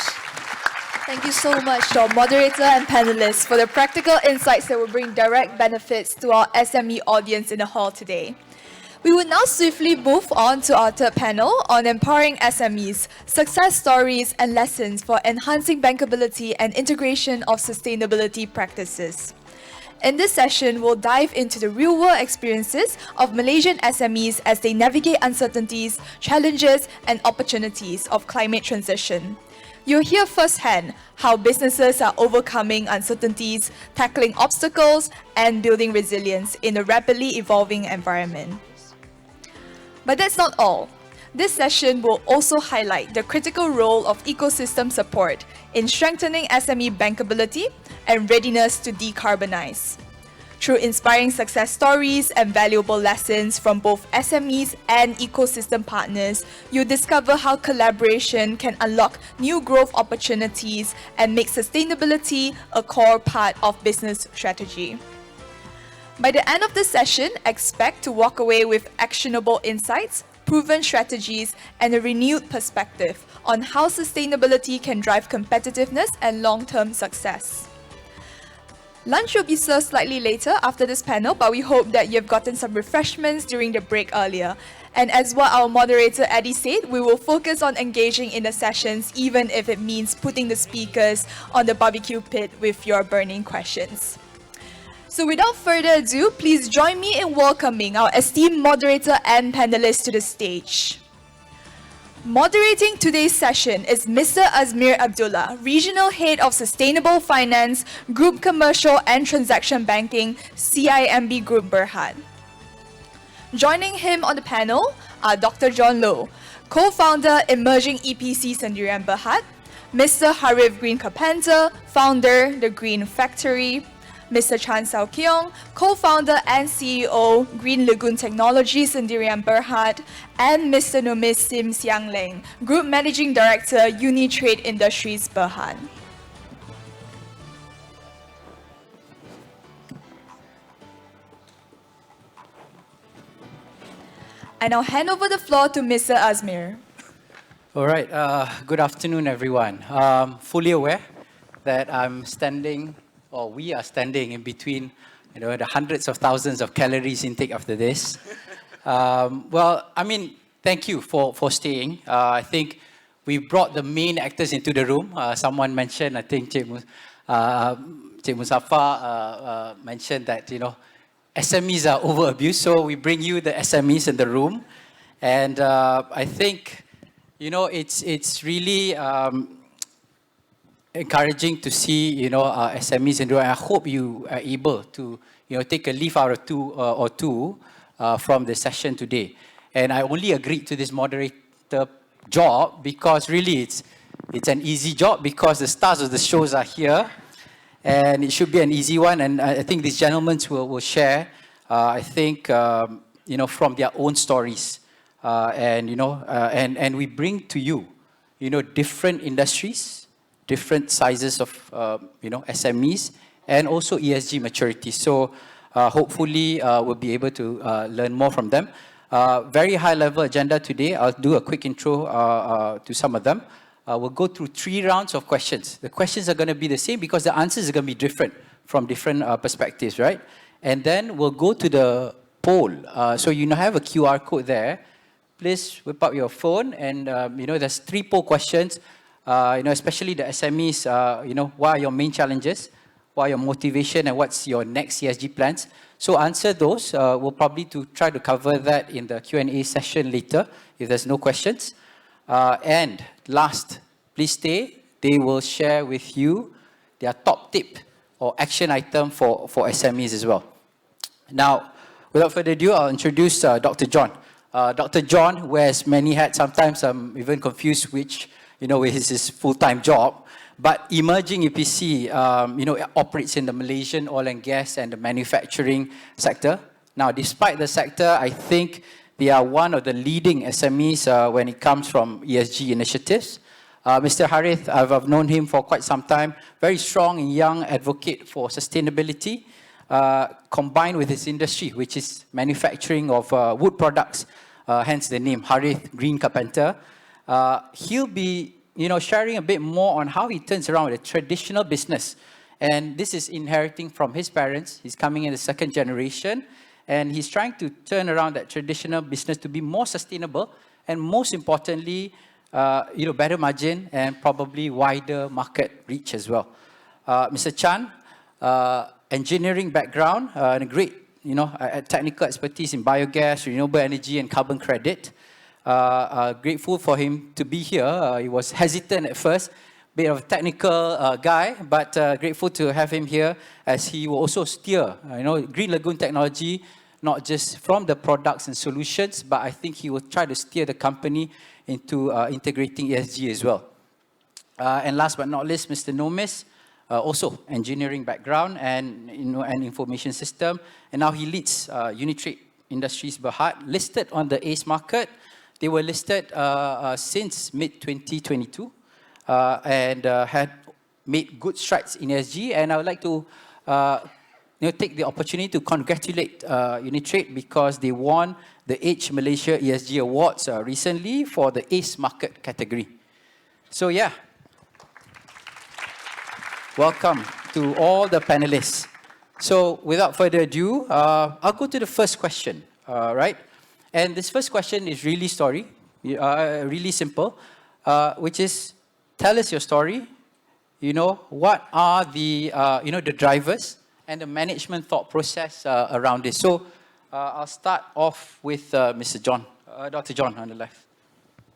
Thank you so much to our moderator and panelists for the practical insights that will bring direct benefits to our SME audience in the hall today. We will now swiftly move on to our third panel on empowering SMEs, success stories and lessons for enhancing bankability and integration of sustainability practices. In this session, we'll dive into the real-world experiences of Malaysian SMEs as they navigate uncertainties, challenges, and opportunities of climate transition. You'll hear firsthand how businesses are overcoming uncertainties, tackling obstacles, and building resilience in a rapidly evolving environment. But that's not all. This session will also highlight the critical role of ecosystem support in strengthening SME bankability and readiness to decarbonize. Through inspiring success stories and valuable lessons from both SMEs and ecosystem partners, you'll discover how collaboration can unlock new growth opportunities and make sustainability a core part of business strategy. By the end of the session, expect to walk away with actionable insights, proven strategies, and a renewed perspective on how sustainability can drive competitiveness and long-term success. Lunch will be served slightly later after this panel, but we hope that you've gotten some refreshments during the break earlier. And as what our moderator Eddie said, we will focus on engaging in the sessions, even if it means putting the speakers on the barbecue pit with your burning questions. So without further ado, please join me in welcoming our esteemed moderator and panelists to the stage. Moderating today's session is Mr. Azmir Abdullah, Regional Head of Sustainable Finance, Group Commercial and Transaction Banking, CIMB Group Berhad. Joining him on the panel are Dr. John Low, Co-founder Emerging EPC Sendirian Berhad, Mr. Harif Green Carpenter, Founder, The Green Factory, Mr. Chan Sao Keong, co-founder and CEO, Green Lagoon Technologies Sendirian Berhad, and Mr. Nomis Sim Siang Leng, Group Managing Director, Unitrade Industries Berhad. I now hand over the floor to Mr. Azmir. All right, good afternoon, everyone. Fully aware that I'm standing, or we are standing in between, the hundreds of thousands of calories intake after this. Well, I mean, thank you for staying. I think we brought the main actors into the room. Someone mentioned, I think Cik Muzaffar mentioned that, SMEs are overabused, so we bring you the SMEs in the room. And I think, it's really encouraging to see, SMEs in the room. I hope you are able to, take a leaf out of two from the session today. And I only agreed to this moderator job because really it's an easy job because the stars of the shows are here. And it should be an easy one. And I think these gentlemen will share, I think, from their own stories. And we bring to you, different industries, different sizes of, SMEs, and also ESG maturity. So hopefully we'll be able to learn more from them. Very high level agenda today. I'll do a quick intro to some of them. We'll go through 3 rounds of questions. The questions are going to be the same because the answers are going to be different from different perspectives, right? And then we'll go to the poll. So you now have a QR code there. Please whip up your phone and, there's 3 poll questions, especially the SMEs, what are your main challenges? What are your motivation and what's your next ESG plans? So answer those. We'll probably try to cover that in the Q&A session later if there's no questions. And last, please stay. They will share with you their top tip or action item for SMEs as well. Now, without further ado, I'll introduce Dr. John. Dr. John wears many hats. Sometimes I'm even confused which, is his full-time job. But Emerging EPC, operates in the Malaysian oil and gas and the manufacturing sector. Now, despite the sector, I think they are one of the leading SMEs when it comes from ESG initiatives. Mr. Harith, I've known him for quite some time. Very strong and young advocate for sustainability, combined with his industry, which is manufacturing of wood products, hence the name Harith Green Carpenter. He'll be sharing a bit more on how he turns around a traditional business. And this is inheriting from his parents. He's coming in the 2nd generation. And he's trying to turn around that traditional business to be more sustainable. And most importantly, better margin and probably wider market reach as well. Mr. Chan, engineering background and a great, technical expertise in biogas, renewable energy, and carbon credit. Grateful for him to be here. He was hesitant at first, bit of a technical guy, but grateful to have him here as he will also steer, Green Lagoon technology, not just from the products and solutions, but I think he will try to steer the company into integrating ESG as well. And last but not least, Mr. Nomis, also engineering background and an information system, and now he leads Unitrade Industries Berhad, listed on the ACE market. They were listed since mid-2022 and had made good strides in ESG. And I would like to take the opportunity to congratulate Unitrade because they won the Age Malaysia ESG Awards recently for the ACE market category. So yeah, welcome to all the panelists. So without further ado, I'll go to the first question, right? And this first question is really really simple, which is, tell us your story. What are the, the drivers and the management thought process around this. So I'll start off with Mr. John, Dr. John on the left.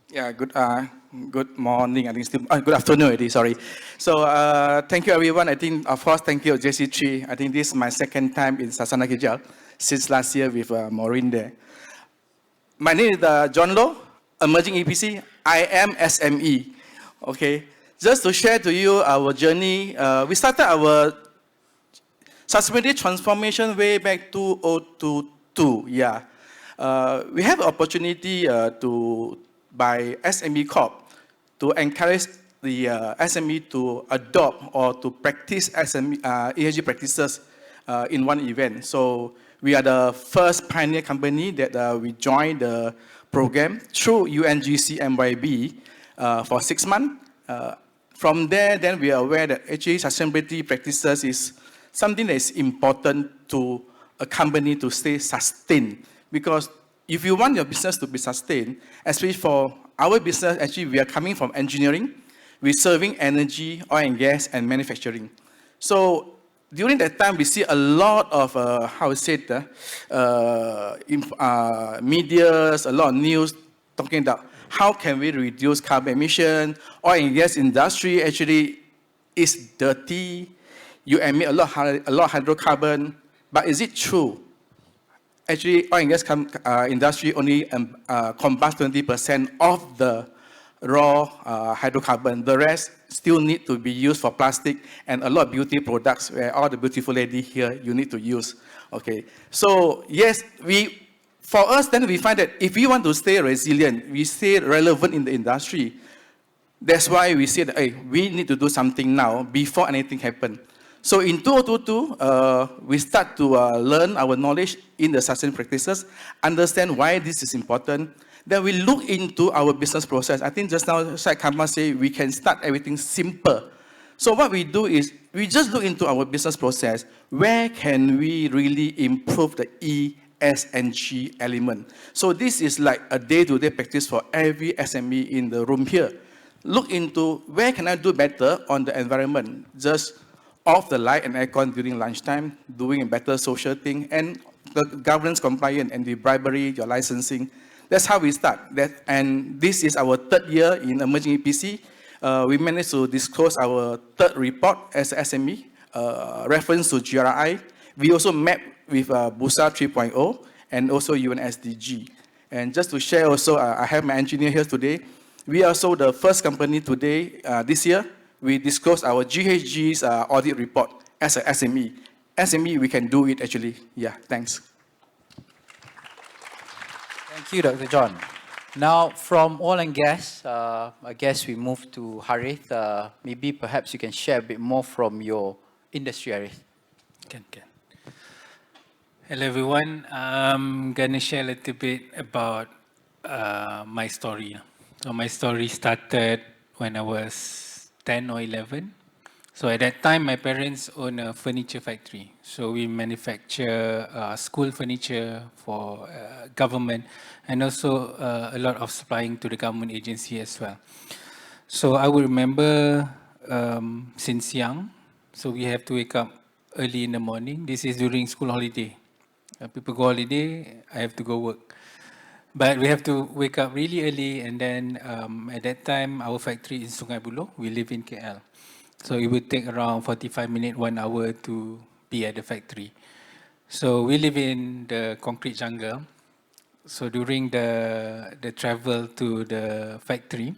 Yeah, good morning. I think still, good afternoon already, sorry. So thank you everyone. I think, of course, thank you JC3. I think this is my second time in Sasana Kijang since last year with Maureen there. My name is John Low, emerging EPC. I am SME. Okay, just to share to you our journey. We started our sustainability transformation way back 2022. Yeah, we have an opportunity by SME Corp to encourage the SME to adopt or to practice SME ESG practices in one event. So we are the first pioneer company that we joined the program through UNGC MYB for 6 months. From there, then we are aware that actually sustainability practices is something that is important to a company to stay sustained. Because if you want your business to be sustained, especially for our business, actually we are coming from engineering, we're serving energy, oil and gas, and manufacturing. So during that time, we see a lot of, medias, a lot of news talking about how can we reduce carbon emission. Oil and gas industry actually is dirty. You emit a lot of hydrocarbon. But is it true? Actually, oil and gas industry only combusts 20% of the raw hydrocarbon. The rest still need to be used for plastic and a lot of beauty products where all the beautiful lady here you need to use. Okay, so yes, for us then we find that if we want to stay resilient, we stay relevant in the industry. That's why we said, hey, we need to do something now before anything happens. So in 2022, we start to learn our knowledge in the sustainable practices, understand why this is important. Then we look into our business process. I think just now, Syed Kamal said we can start everything simple. So what we do is, we just look into our business process. Where can we really improve the E, S, and G element? So this is like a day-to-day practice for every SME in the room here. Look into where can I do better on the environment. Just off the light and aircon during lunchtime, doing a better social thing, and the governance compliant and the bribery, your licensing. That's how we start. And this is our 3rd year in emerging EPC. We managed to disclose our 3rd report as SME, reference to GRI. We also met with BUSA 3.0 and also UNSDG. And just to share also, I have my engineer here today. We are also the first company today, this year, we disclose our GHG's audit report as a SME. SME, we can do it actually. Yeah, thanks. Thank you, Dr. John. Now, from oil and gas, I guess we move to Harith. Maybe perhaps you can share a bit more from your industry, Harith. Can. Hello, everyone. I'm going to share a little bit about my story. So my story started when I was 10 or 11. So at that time, my parents own a furniture factory. So we manufacture school furniture for government and also a lot of supplying to the government agency as well. So I will remember since young, so we have to wake up early in the morning. This is during school holiday. People go holiday, I have to go work. But we have to wake up really early, and then at that time, our factory is Sungai Buloh. We live in KL. So it would take around 45 minutes, 1 hour to be at the factory. So we live in the concrete jungle. So during the travel to the factory,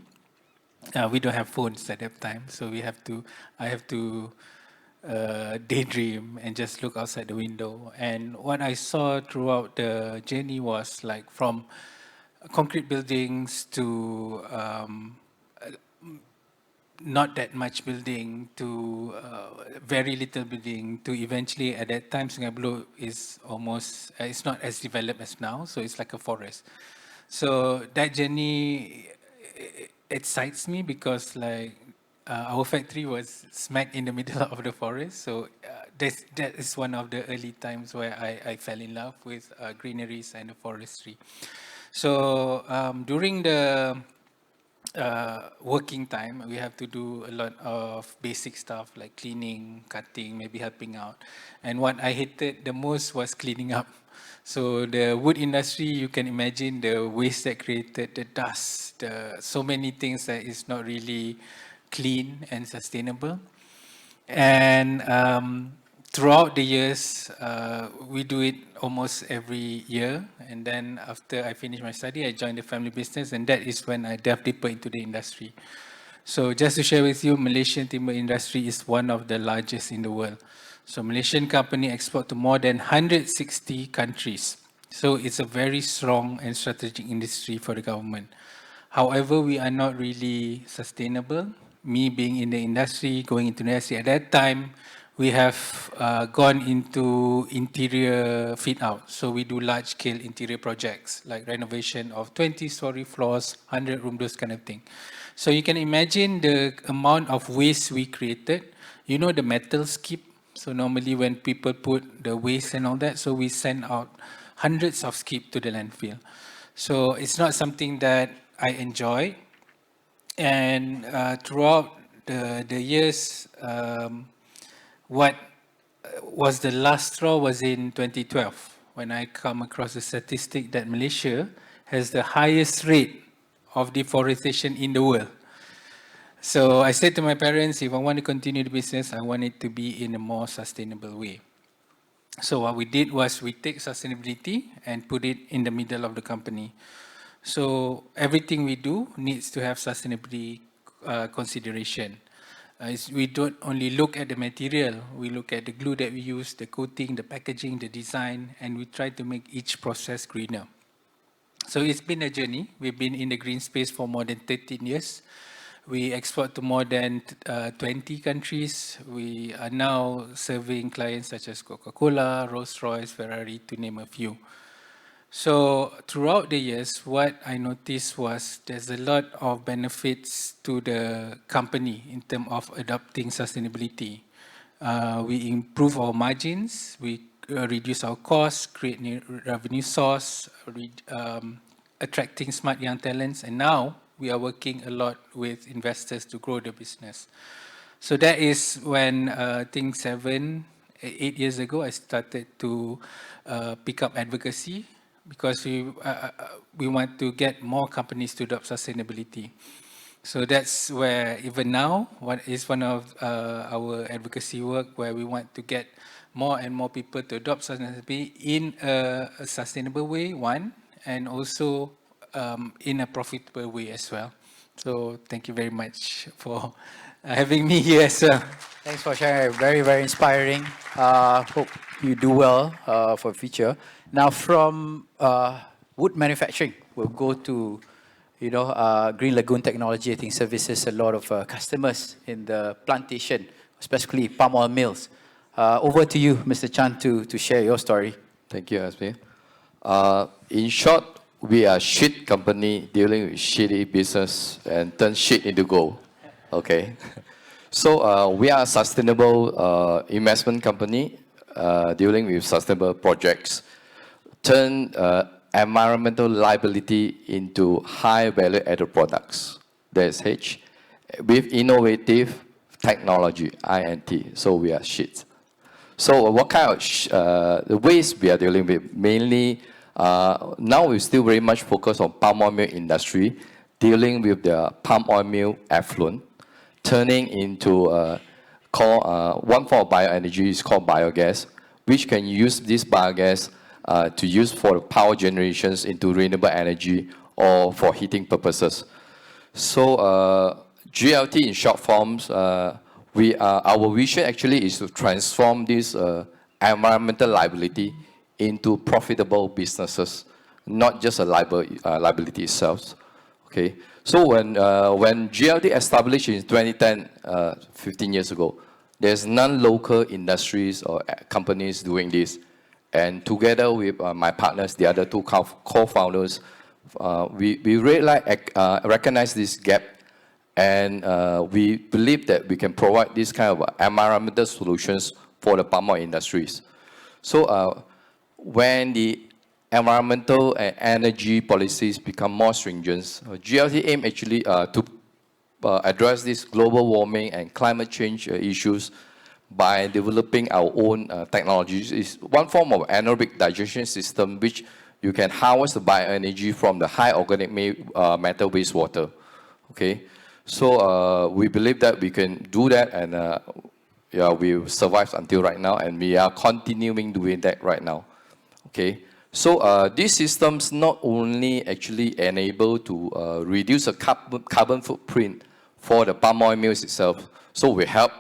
we don't have phones at that time. So I have to daydream and just look outside the window. And what I saw throughout the journey was like from concrete buildings to not that much building to very little building to eventually at that time Sungai Buloh is almost, it's not as developed as now, so it's like a forest. So that journey excites me because like our factory was smack in the middle of the forest. So that is one of the early times where I fell in love with greeneries and the forestry. So during the working time, we have to do a lot of basic stuff like cleaning, cutting, maybe helping out. And what I hated the most was cleaning up. So the wood industry, you can imagine the waste that created, the dust, so many things that is not really clean and sustainable. And throughout the years, we do it almost every year. And then after I finished my study, I joined the family business, and that is when I delved deeper into the industry. So just to share with you, Malaysian timber industry is one of the largest in the world. So Malaysian company export to more than 160 countries. So it's a very strong and strategic industry for the government. However, we are not really sustainable. Me being in the industry, going into the industry at that time, we have gone into interior fit out. So we do large scale interior projects like renovation of 20-story floors, 100 rooms, those kind of thing. So you can imagine the amount of waste we created. You know the metal skip. So normally when people put the waste and all that, so we send out hundreds of skip to the landfill. So it's not something that I enjoy. And throughout the years, what was the last straw was in 2012 when I come across the statistic that Malaysia has the highest rate of deforestation in the world. So I said to my parents, if I want to continue the business, I want it to be in a more sustainable way. So what we did was we take sustainability and put it in the middle of the company. So everything we do needs to have sustainability consideration. We don't only look at the material, we look at the glue that we use, the coating, the packaging, the design, and we try to make each process greener. So it's been a journey. We've been in the green space for more than 13 years. We export to more than 20 countries. We are now serving clients such as Coca-Cola, Rolls-Royce, Ferrari, to name a few. So throughout the years, what I noticed was there's a lot of benefits to the company in terms of adopting sustainability. We improve our margins, we reduce our costs, create new revenue source, attracting smart young talents, and now we are working a lot with investors to grow the business. So that is when I think 8 years ago, I started to pick up advocacy because we want to get more companies to adopt sustainability. So that's where even now, what is one of our advocacy work where we want to get more and more people to adopt sustainability in a sustainable way, one, and also in a profitable way as well. So thank you very much for having me here as well. Thanks for sharing. Very, very inspiring. Hope you do well for future. Now from wood manufacturing, we'll go to Green Lagoon Technology. I think services a lot of customers in the plantation, especially palm oil mills. Over to you, Mr. Chan, to share your story. Thank you, SME. In short, we are shit company dealing with shitty business and turn shit into gold. Okay. So we are a sustainable investment company dealing with sustainable projects. Turn environmental liability into high value added products. That's H. With innovative technology, INT. So we are shit. So what kind of the waste we are dealing with? Mainly Now we still very much focus on palm oil mill industry, dealing with the palm oil mill effluent, turning into one form of bioenergy is called biogas, which can use this biogas to use for power generations into renewable energy or for heating purposes. So GLT in short forms, our vision actually is to transform this environmental liability into profitable businesses, not just a liability itself. Okay. So when GLT established in 2010, 15 years ago, there's non-local industries or companies doing this. And together with my partners, the other two co-founders, we really recognize this gap, and we believe that we can provide this kind of environmental solutions for the palm oil industries. So when the environmental and energy policies become more stringent, GLT aim actually to address these global warming and climate change issues by developing our own technologies. It's one form of anaerobic digestion system which you can harvest the bioenergy from the high organic matter wastewater. Okay, so we believe that we can do that, and yeah, we've survived until right now, and we are continuing doing that right now. Okay, so these systems not only actually enable to reduce the carbon footprint for the palm oil mills itself, so we help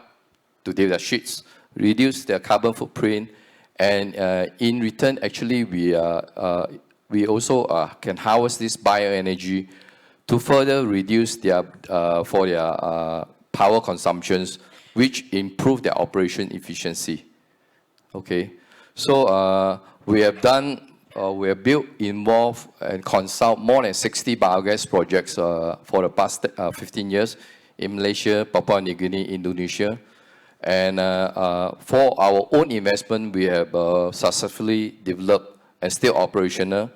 to deal with the sheets, reduce their carbon footprint, and in return, actually, we also can harvest this bioenergy to further reduce their power consumptions, which improve their operation efficiency. Okay, so we have built, involved, and consult more than 60 biogas projects for the past 15 years in Malaysia, Papua New Guinea, Indonesia. And for our own investment, we have successfully developed and still operational,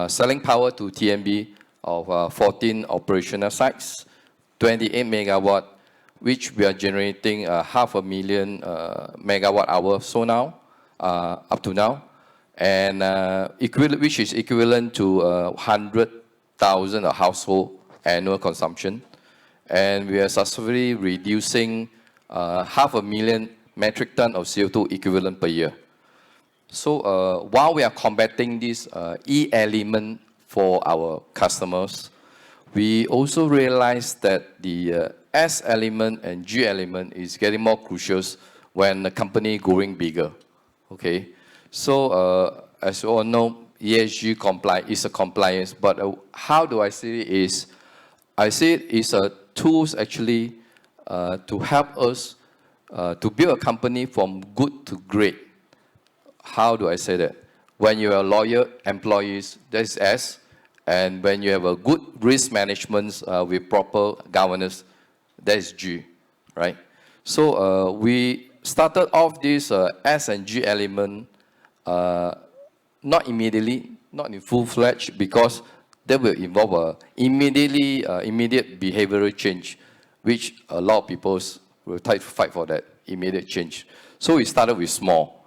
selling power to TNB of 14 operational sites, 28 megawatt, which we are generating 500,000 megawatt hour so now, up to now, and which is equivalent to 100,000 household annual consumption. And we are successfully reducing 500,000 metric ton of CO2 equivalent per year. So while we are combating this E-element for our customers, we also realize that the S element and G element is getting more crucial when the company growing bigger. Okay, so as you all know, ESG is a compliance, but how do I see it is, I see it is a tools actually to help us to build a company from good to great. How do I say that? When you are loyal employees, that is S, and when you have a good risk management with proper governance, that is G, right? So we started off this S and G element not immediately, not in full-fledged, because that will involve immediate behavioral change, which a lot of people will try to fight for that immediate change. So we started with small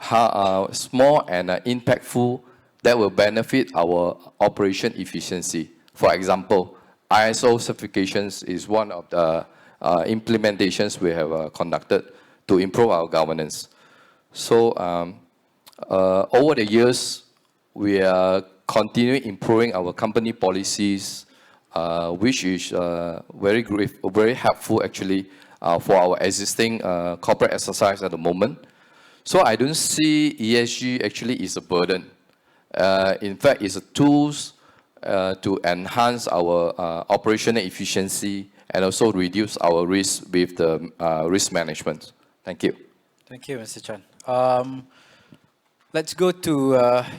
and impactful that will benefit our operation efficiency. For example, ISO certifications is one of the implementations we have conducted to improve our governance. So over the years, we are continuing improving our company policies, which is very helpful actually for our existing corporate exercise at the moment. So I don't see ESG actually is a burden. In fact, it's a tools to enhance our operational efficiency and also reduce our risk with the risk management. Thank you. Thank you, Mr. Chan. Let's go to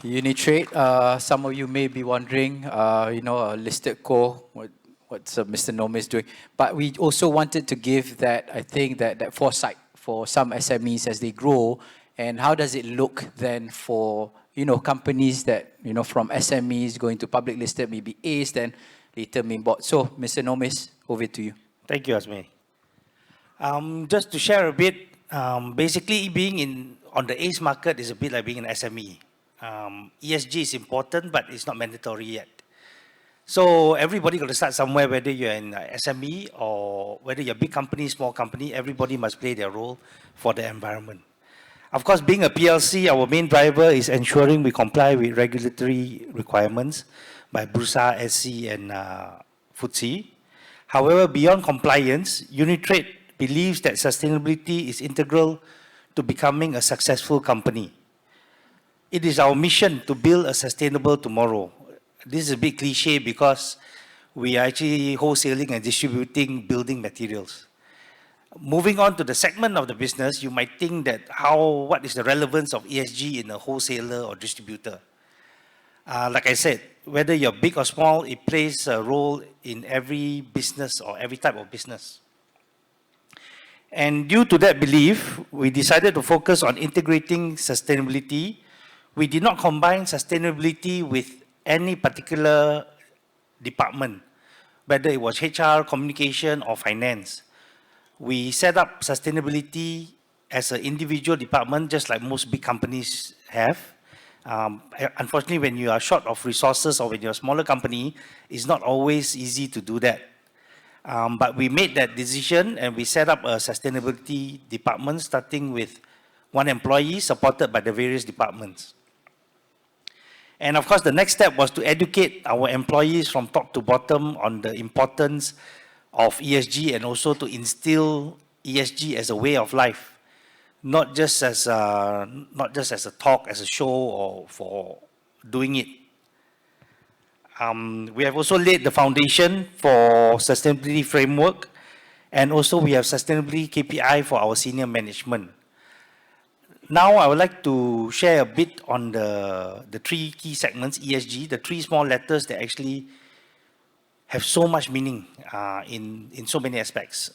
Unitrade. Some of you may be wondering, a listed co, what's Mr. Nomis doing? But we also wanted to give that, I think, that foresight for some SMEs as they grow, and how does it look then for, companies that, from SMEs going to public listed, maybe A's, then later being bought. So, Mr. Nomis, over to you. Thank you, Asmi. Just to share a bit, basically being on the ACE market is a bit like being an SME. ESG is important, but it's not mandatory yet. So everybody got to start somewhere, whether you're in SME or whether you're a big company, small company, everybody must play their role for the environment. Of course, being a PLC, our main driver is ensuring we comply with regulatory requirements by Bursa, SC, and FTSE. However, beyond compliance, Unitrade believes that sustainability is integral to becoming a successful company. It is our mission to build a sustainable tomorrow. This is a bit cliche because we are actually wholesaling and distributing building materials. Moving on to the segment of the business, you might think that what is the relevance of ESG in a wholesaler or distributor? Like I said, whether you're big or small, it plays a role in every business or every type of business. And due to that belief, we decided to focus on integrating sustainability. We did not combine sustainability with any particular department, whether it was HR, communication, or finance. We set up sustainability as an individual department, just like most big companies have. Unfortunately, when you are short of resources or when you're a smaller company, it's not always easy to do that. But we made that decision and we set up a sustainability department starting with 1 employee supported by the various departments. And of course, the next step was to educate our employees from top to bottom on the importance of ESG and also to instill ESG as a way of life, not just as a talk, as a show, or for doing it. We have also laid the foundation for sustainability framework, and also we have sustainability KPI for our senior management. Now I would like to share a bit on the 3 key segments, ESG, the 3 small letters that actually have so much meaning in so many aspects.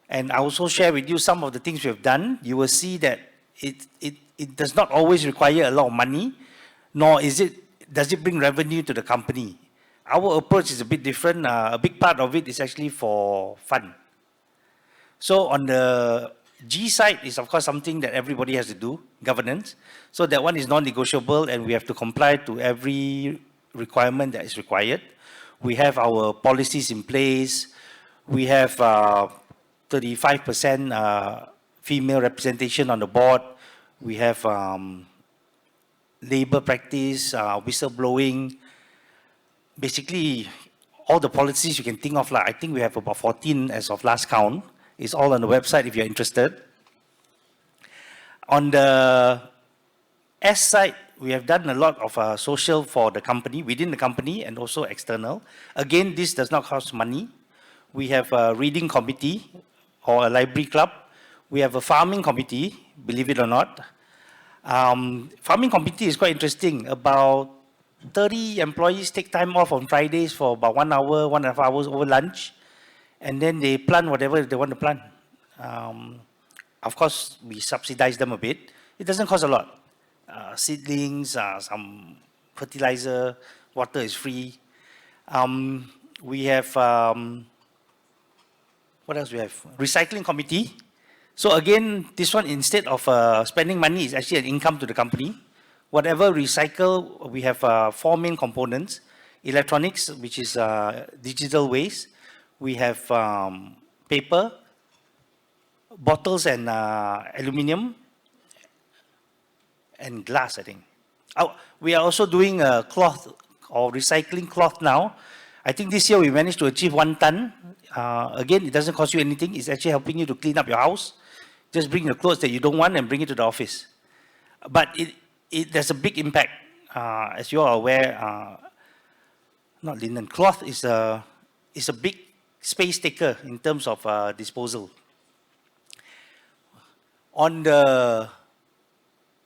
And I also share with you some of the things we have done. You will see that it does not always require a lot of money, nor does it bring revenue to the company. Our approach is a bit different. A big part of it is actually for fun. So on the G side is of course something that everybody has to do, governance. So that one is non-negotiable and we have to comply to every requirement that is required. We have our policies in place. We have 35% female representation on the board. We have labor practice, whistleblowing. Basically, all the policies you can think of. I think we have about 14 as of last count. It's all on the website if you're interested. On the S side, we have done a lot of social for the company, within the company and also external. Again, this does not cost money. We have a reading committee or a library club. We have a farming committee, believe it or not. Farming committee is quite interesting. About 30 employees take time off on Fridays for about 1 hour, 1.5 hours over lunch. And then they plant whatever they want to plant. Of course, we subsidize them a bit. It doesn't cost a lot. Seedlings, some fertilizer, water is free. We have, what else we have? Recycling committee. So again, this one, instead of spending money, is actually an income to the company. Whatever recycle, we have 4 main components. Electronics, which is digital waste. We have paper, bottles and aluminum, and glass, I think. We are also doing cloth or recycling cloth now. I think this year we managed to achieve 1 ton. Again, it doesn't cost you anything. It's actually helping you to clean up your house. Just bring the clothes that you don't want and bring it to the office. But there's a big impact. As you are aware, not linen, cloth is a big space taker in terms of disposal. On the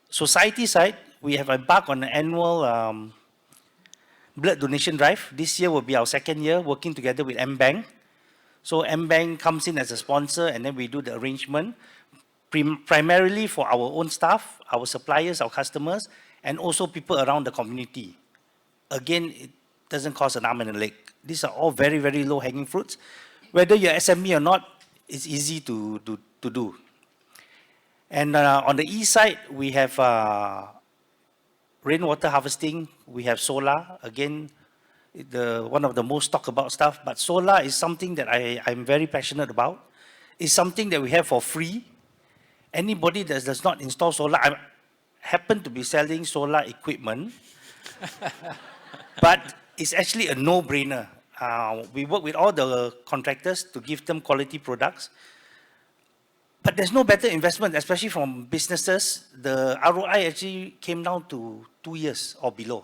society side, we have embarked on an annual blood donation drive. This year will be our 2nd year working together with M-Bank. So M-Bank comes in as a sponsor and then we do the arrangement primarily for our own staff, our suppliers, our customers, and also people around the community. Again, it doesn't cost an arm and a leg. These are all very, very low-hanging fruits. Whether you're SME or not, it's easy to do. And on the E side, we have rainwater harvesting, we have solar. Again, one of the most talked about stuff, but solar is something that I'm very passionate about. It's something that we have for free. Anybody that does not install solar, I happen to be selling solar equipment, but it's actually a no-brainer. We work with all the contractors to give them quality products. But there's no better investment, especially from businesses. The ROI actually came down to 2 years or below.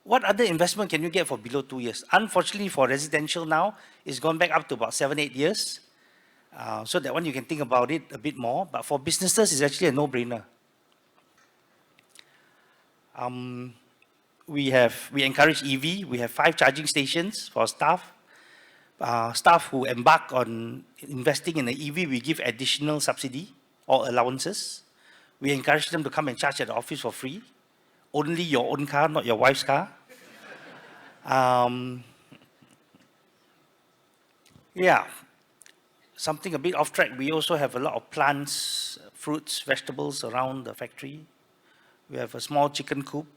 What other investment can you get for below 2 years? Unfortunately, for residential now, it's gone back up to about 7-8 years. So that one you can think about it a bit more. But for businesses, it's actually a no-brainer. We encourage EV. We have 5 charging stations for staff. Staff who embark on investing in an EV, we give additional subsidy or allowances. We encourage them to come and charge at the office for free. Only your own car, not your wife's car. Yeah, something a bit off track. We also have a lot of plants, fruits, vegetables around the factory. We have a small chicken coop.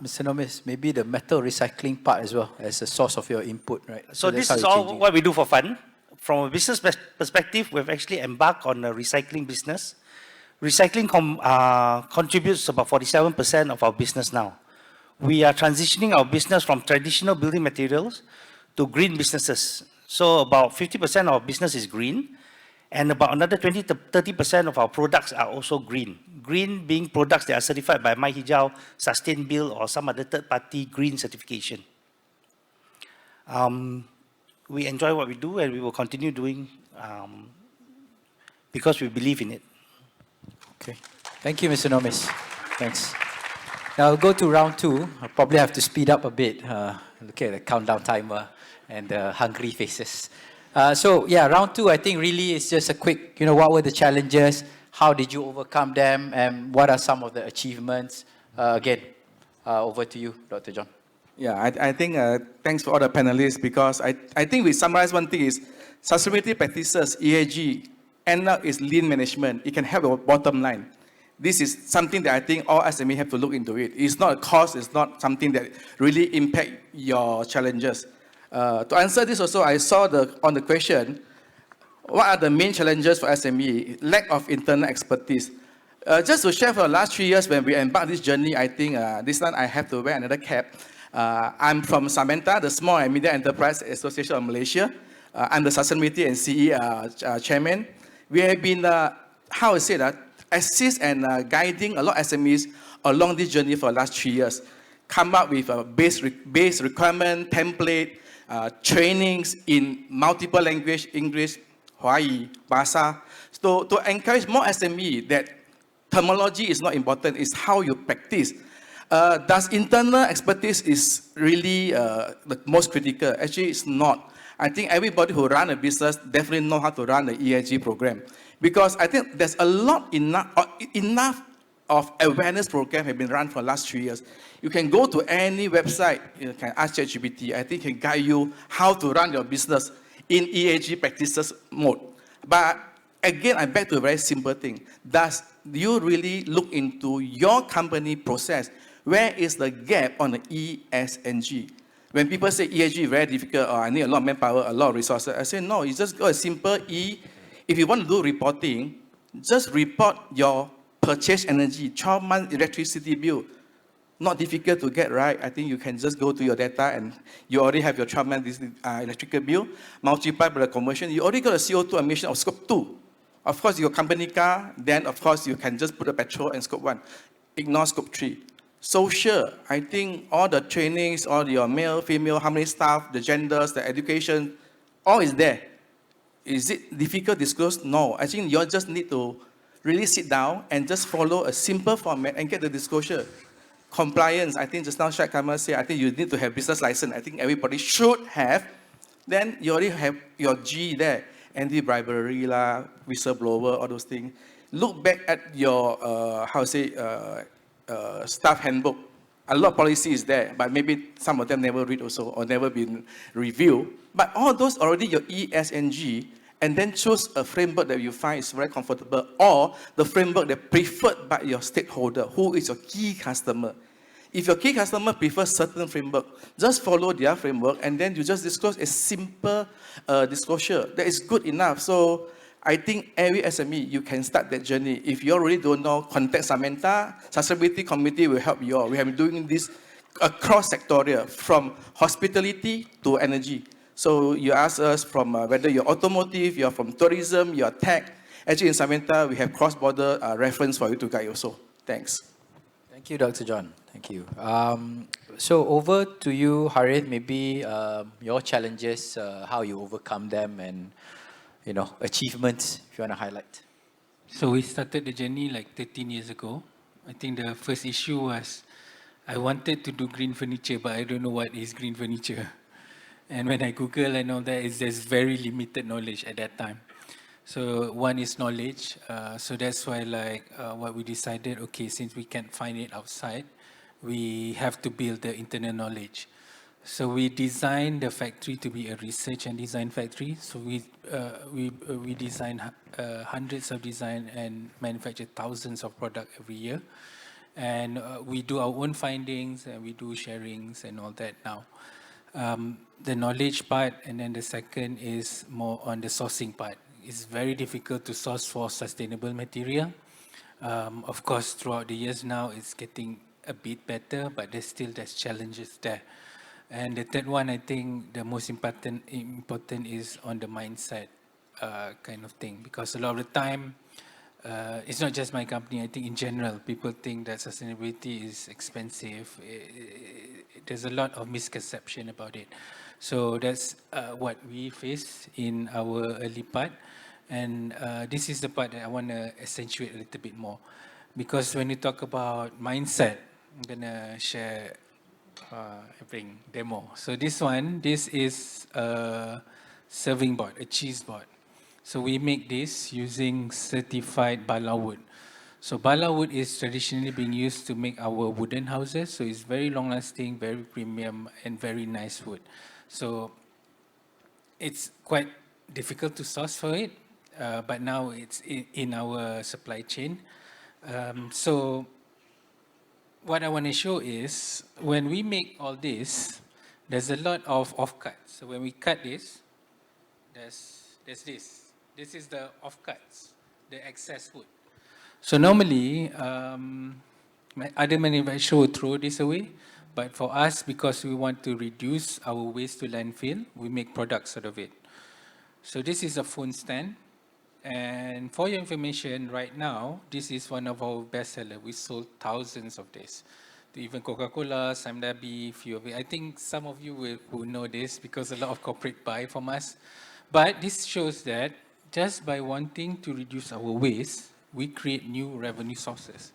Mr. Nomis, maybe the metal recycling part as well as a source of your input, right? So that's this how is you're all changing. what we do for fun. From a business perspective, we've actually embarked on a recycling business. Recycling contributes about 47% of our business now. We are transitioning our business from traditional building materials to green businesses. So about 50% of our business is green, and about another 20 to 30% of our products are also green. Green being products that are certified by My Hijau, Sustain Build, or some other third-party green certification. We enjoy what we do, and we will continue doing because we believe in it. Okay. Thank you, Mr. Nomis. Thanks. Now I'll go to round 2. I'll probably have to speed up a bit. Look at the countdown timer and the hungry faces. So yeah, round 2, I think really is just a quick, what were the challenges? How did you overcome them? And what are some of the achievements? Again, over to you, Dr. John. Yeah, I think thanks for all the panelists, because I think we summarize one thing is sustainability practices, ESG, end up is lean management. It can help our bottom line. This is something that I think all SME have to look into it. It's not a cost, it's not something that really impact your challenges. To answer this also, I saw on the question, what are the main challenges for SME? Lack of internal expertise. Just to share for the last 3 years when we embarked this journey, I think this time I have to wear another cap. I'm from Samenta, the Small and Medium Enterprise Association of Malaysia. I'm the Sustainability and CE chairman. We have been, assist and guiding a lot of SMEs along this journey for the last 3 years. Come up with a base requirement, template, trainings in multiple language, English, Hawaii, Bahasa. So to encourage more SME that terminology is not important, it's how you practice. Does internal expertise is really the most critical? Actually, it's not. I think everybody who run a business definitely know how to run the ESG program. Because I think there's a lot enough of awareness program have been run for the last 3 years. You can go to any website, you can ask ChatGPT, I think it can guide you how to run your business in ESG practices mode. But again, I back to a very simple thing. Do you really look into your company process? Where is the gap on the E, S, and G? When people say ESG is very difficult, or I need a lot of manpower, a lot of resources, I say, no, you just go a simple E. If you want to do reporting, just report your purchase energy, 12-month electricity bill. Not difficult to get, right? I think you can just go to your data and you already have your 12-month electrical bill, multiply by the conversion. You already got a CO2 emission of scope 2. Of course, your company car, then of course you can just put the petrol and scope 1. Ignore scope 3. Social, I think all the trainings, all your male, female, how many staff, the genders, the education, all is there. Is it difficult to disclose? No. I think you just need to really sit down and just follow a simple format and get the disclosure. Compliance, I think just now Sheikh Kamal said, I think you need to have business license. I think everybody should have. Then you already have your G there. Anti-bribery, whistleblower, all those things. Look back at your, staff handbook. A lot of policy is there, but maybe some of them never read also or never been reviewed. But all those already your E, S, and G, and then choose a framework that you find is very comfortable, or the framework that preferred by your stakeholder, who is your key customer. If your key customer prefers certain framework, just follow their framework, and then you just disclose a simple disclosure. That is good enough. So I think every SME, you can start that journey. If you already don't know, contact Samantha. Sustainability Committee will help you all. We have been doing this across sectorial, from hospitality to energy. So you ask us from whether you're automotive, you're from tourism, you're tech. Actually, in Samantha, we have cross-border reference for you to guide also. Thanks. Thank you, Dr. John. Thank you. So over to you, Harith, maybe your challenges, how you overcome them, and achievements, if you want to highlight. So we started the journey like 13 years ago. I think the first issue was I wanted to do green furniture, but I don't know what is green furniture. And when I Google and all that, there's very limited knowledge at that time. So one is knowledge. So that's why what we decided, okay, since we can't find it outside, we have to build the internal knowledge. So we designed the factory to be a research and design factory. So we design hundreds of design and manufacture thousands of products every year. And we do our own findings and we do sharings and all that now. The knowledge part, and then the second is more on the sourcing part. It's very difficult to source for sustainable material. Of course, throughout the years now, it's getting a bit better, but there's challenges there. And the third one, I think the most important is on the mindset kind of thing, because a lot of the time, it's not just my company, I think in general, people think that sustainability is expensive. There's a lot of misconception about it. So that's what we face in our early part. And this is the part that I want to accentuate a little bit more. Because when you talk about mindset, I'm going to share bring demo. So this is a serving board, a cheese board. So we make this using certified bala wood. So bala wood is traditionally being used to make our wooden houses. So it's very long lasting, very premium, and very nice wood. So it's quite difficult to source for it, but now it's in our supply chain. So what I want to show is when we make all this, there's a lot of offcuts. So when we cut this, there's this. This is the offcuts, the excess wood. So normally, other manufacturers would throw this away, but for us, because we want to reduce our waste to landfill, we make products out of it. So this is a phone stand. And for your information, right now, this is one of our best sellers. We sold thousands of this to even Coca-Cola, Samdabi, few of it. I think some of you will know this because a lot of corporate buy from us. But this shows that just by wanting to reduce our waste, we create new revenue sources.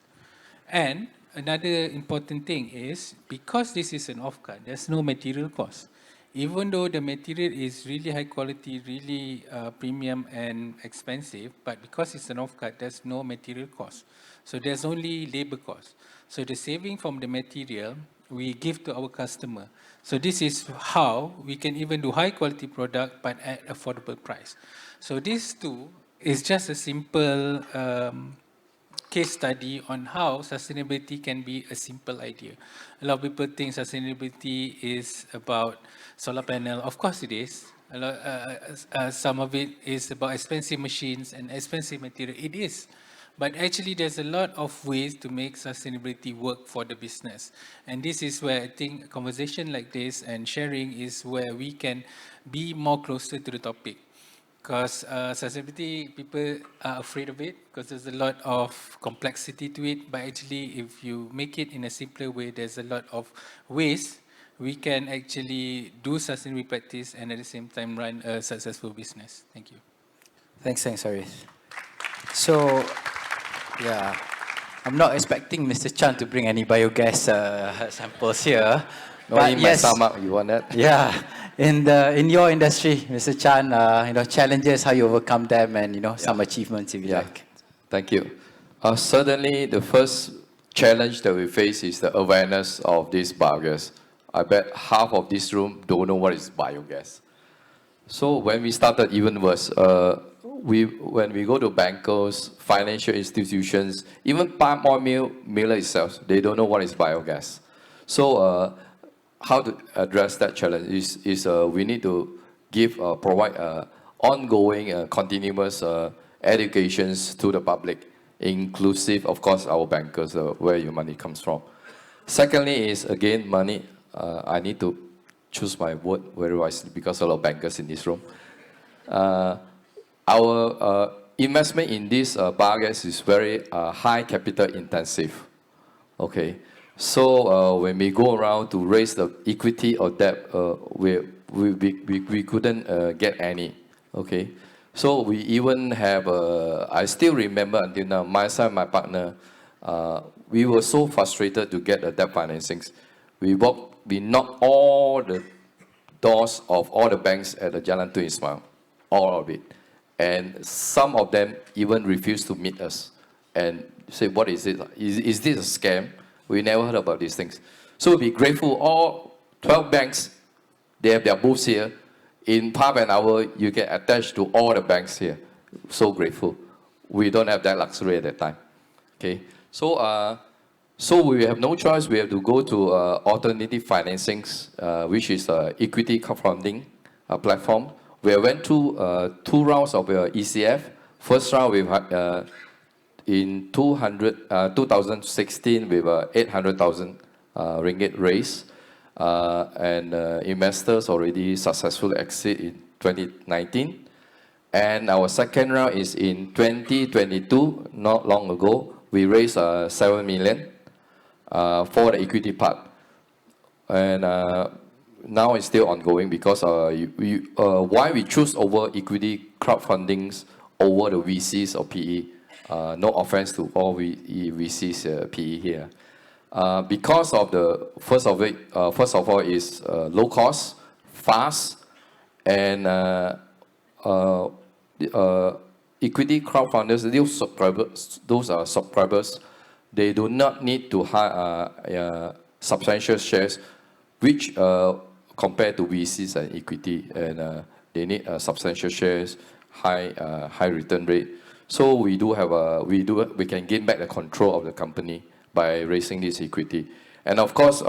And another important thing is, because this is an offcut, there's no material cost. Even though the material is really high quality, really premium and expensive, but because it's an offcut, there's no material cost. So there's only labor cost. So the saving from the material, we give to our customer. So this is how we can even do high quality product, but at affordable price. So this too is just a simple case study on how sustainability can be a simple idea. A lot of people think sustainability is about solar panel. Of course it is. Some of it is about expensive machines and expensive material. It is. But actually there's a lot of ways to make sustainability work for the business. And this is where I think a conversation like this and sharing is where we can be more closer to the topic. Because sustainability, people are afraid of it because there's a lot of complexity to it. But actually, if you make it in a simpler way, there's a lot of ways we can actually do sustainability practice and at the same time run a successful business. Thank you. Thanks, Harith. So, yeah, I'm not expecting Mr. Chan to bring any biogas samples here. No, but in yes, my stomach, you want that? Yeah. In your industry, Mr. Chan, challenges, how you overcome them, and some achievements if you like. Thank you. Certainly, the first challenge that we face is the awareness of this biogas. I bet half of this room don't know what is biogas. So when we started, even worse. When we go to bankers, financial institutions, even palm oil miller itself, they don't know what is biogas. So how to address that challenge is we need to provide ongoing, continuous educations to the public, inclusive, of course, our bankers, where your money comes from. Secondly is, again, money. I need to choose my word very wisely because a lot of bankers in this room. Our investment in this biogas is very high capital intensive. Okay, so when we go around to raise the equity or debt, we couldn't get any. Okay, so we even have, I still remember until now, myself and my partner, we were so frustrated to get the debt financings. We knocked all the doors of all the banks at the Jalan Tun Ismail, all of it. And some of them even refused to meet us and say, what is it? Is this a scam? We never heard about these things. So be grateful, all 12 banks, they have their booths here. In half an hour, you get attached to all the banks here. So grateful. We don't have that luxury at that time. Okay, so we have no choice. We have to go to alternative financings, which is equity crowdfunding platform. We went through 2 rounds of ECF. First round in 2016 with 800,000 ringgit raised, and investors already successfully exit in 2019. And our second round is in 2022, not long ago. We raised 7 million for the equity part. And now it's still ongoing because why we choose over equity crowdfundings over the VCs or PE. No offense to all VCs, PE here. Because of the first of all is low cost, fast, and equity crowdfunders. Those are subscribers. They do not need to hire substantial shares, which compared to VCs and equity, and they need substantial shares, high return rate. So we can gain back the control of the company by raising this equity. And of course,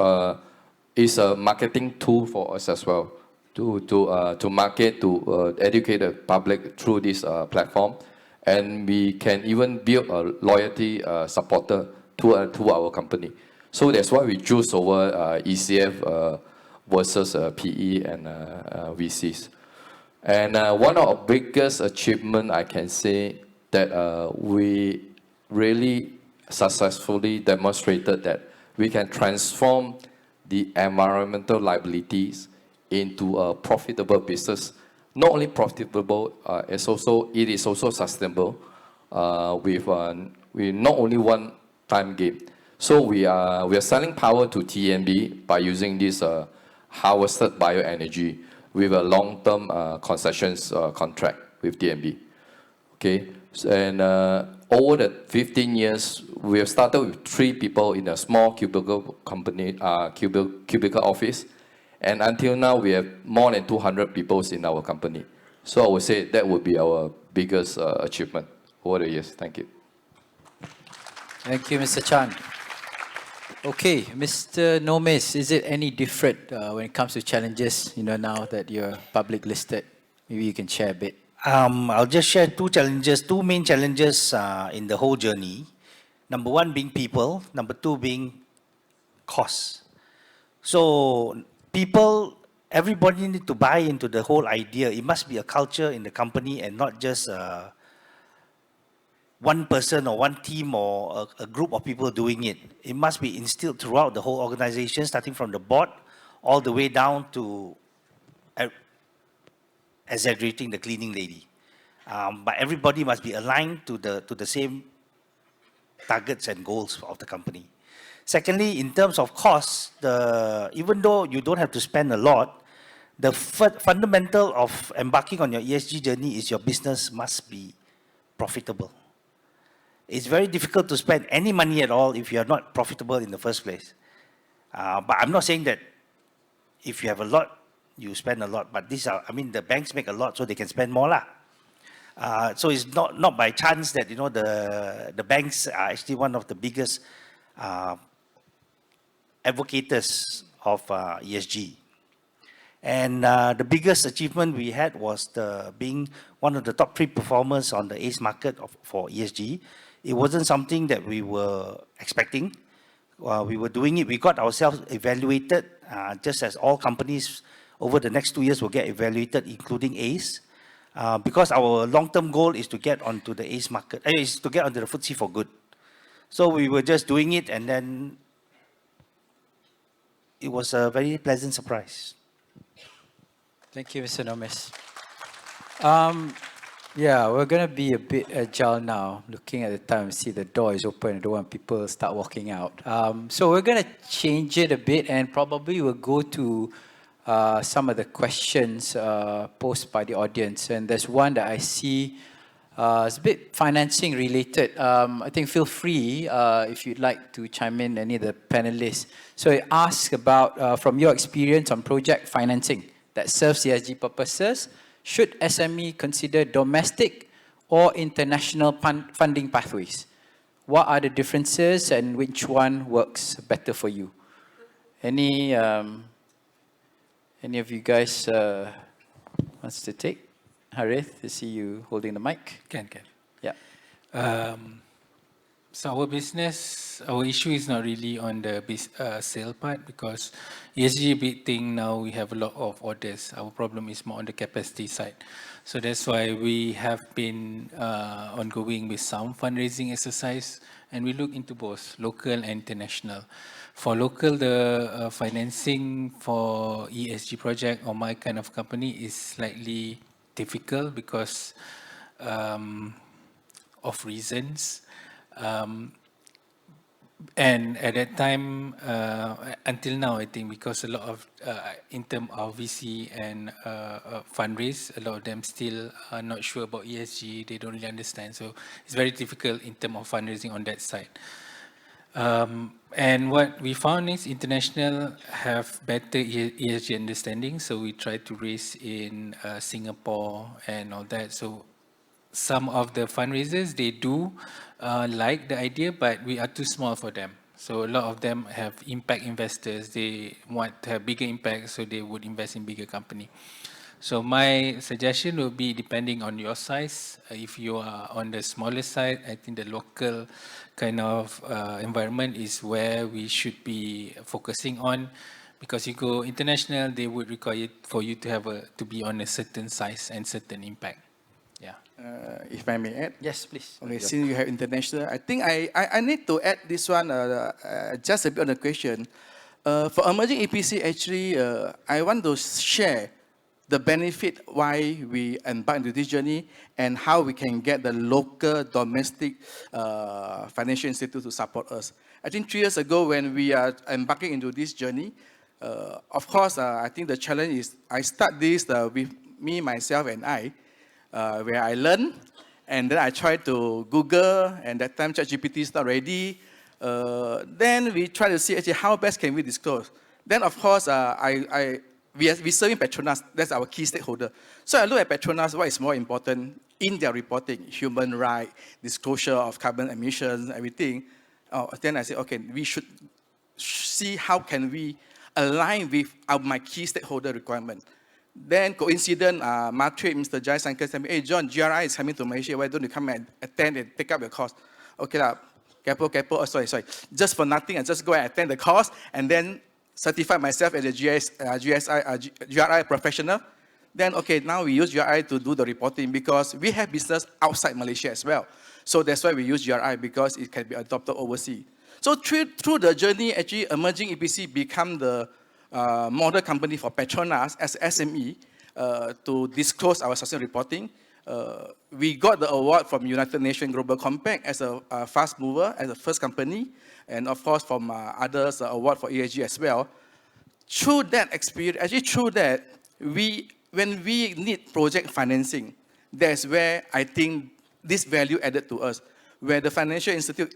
it's a marketing tool for us as well to market, to educate the public through this platform. And we can even build a loyalty supporter to our company. So that's why we choose over ECF versus PE and VCs. And one of our biggest achievement, I can say, that we really successfully demonstrated that we can transform the environmental liabilities into a profitable business. Not only profitable, it is also sustainable with not only one-time gain. So we are selling power to TNB by using this harvested bioenergy with a long-term concessions contract with TNB. Okay, and over the 15 years, we have started with 3 people in a small cubicle company, cubicle office, and until now we have more than 200 people in our company. So I would say that would be our biggest achievement over the years. Thank you. Thank you, Mr. Chan. Okay, Mr. Nomes, is it any different when it comes to challenges, now that you're public listed? Maybe you can share a bit. I'll just share 2 main challenges in the whole journey. Number 1 being people, number 2 being costs. So people, everybody need to buy into the whole idea. It must be a culture in the company and not just one person or one team or a group of people doing it. It must be instilled throughout the whole organization, starting from the board all the way down to exaggerating the cleaning lady. But everybody must be aligned to the same targets and goals of the company. Secondly, in terms of costs, even though you don't have to spend a lot, the fundamental of embarking on your ESG journey is your business must be profitable. It's very difficult to spend any money at all if you are not profitable in the first place. But I'm not saying that if you have a lot, you spend a lot. But these are, I mean, the banks make a lot, so they can spend more lah. So it's not by chance that, you know, the banks are actually one of the biggest advocates of ESG. And the biggest achievement we had was being one of the top 3 performers on the ACE market for ESG. It wasn't something that we were expecting. We were doing it. We got ourselves evaluated, just as all companies over the next 2 years will get evaluated, including ACE, because our long-term goal is to get onto the ACE market, is to get onto the FTSE for good. So we were just doing it, and then it was a very pleasant surprise. Thank you, Mr. Nomis. Yeah, we're going to be a bit agile now. Looking at the time, see the door is open. I don't want people to start walking out. So we're going to change it a bit, and probably we'll go to some of the questions posed by the audience. And there's one that I see it's a bit financing related. I think feel free if you'd like to chime in, any of the panelists. So it asks about, from your experience on project financing that serves ESG purposes, should SME consider domestic or international funding pathways? What are the differences and which one works better for you? Any of you guys wants to take? Harith, I see you holding the mic. Can. Yeah. So our business, our issue is not really on the sale part, because ESG big thing now, we have a lot of orders. Our problem is more on the capacity side. So that's why we have been ongoing with some fundraising exercise, and we look into both local and international. For local, the financing for ESG project or my kind of company is slightly difficult because of reasons. And at that time, until now, I think because a lot of, in terms of VC and fundraise, a lot of them still are not sure about ESG, they don't really understand. So it's very difficult in terms of fundraising on that side. And what we found is international have better ESG understanding. So we try to raise in Singapore and all that. So some of the fundraisers, they do like the idea, but we are too small for them. So a lot of them have impact investors. They want to have bigger impact, so they would invest in bigger company. So my suggestion would be, depending on your size, if you are on the smaller side, I think the local kind of environment is where we should be focusing on. Because you go international, they would require for you to have to be on a certain size and certain impact. Yeah. If I may add. Yes, please. Okay, since you have international, I think I need to add this one just a bit on the question. For emerging EPC, actually, I want to share the benefit why we embark into this journey and how we can get the local domestic financial institute to support us. I think 3 years ago when we are embarking into this journey, of course, I think the challenge is I start this with me, myself, and I, where I learn, and then I try to Google, and that time ChatGPT is not ready. Then we try to see actually how best can we disclose. Then of course, we serving Petronas, that's our key stakeholder. So I look at Petronas, what is more important in their reporting, human rights, disclosure of carbon emissions, everything. Then I say, okay, we should see how can we align with my key stakeholder requirement. Then coincident, Matre, Mr. Jai Sankar said, hey John, GRI is coming to Malaysia, why don't you come and attend and take up your course? Okay, sorry. Just for nothing, I just go and attend the course and then certify myself as a GRI professional. Then, okay, now we use GRI to do the reporting because we have business outside Malaysia as well. So that's why we use GRI, because it can be adopted overseas. So through the journey, actually, emerging EPC become the model company for Petronas as SME to disclose our sustainability reporting. We got the award from United Nations Global Compact as a fast mover, as a first company, and of course from others, award for ESG as well. Through that experience, actually through that, when we need project financing, that's where I think this value added to us, where the financial institute,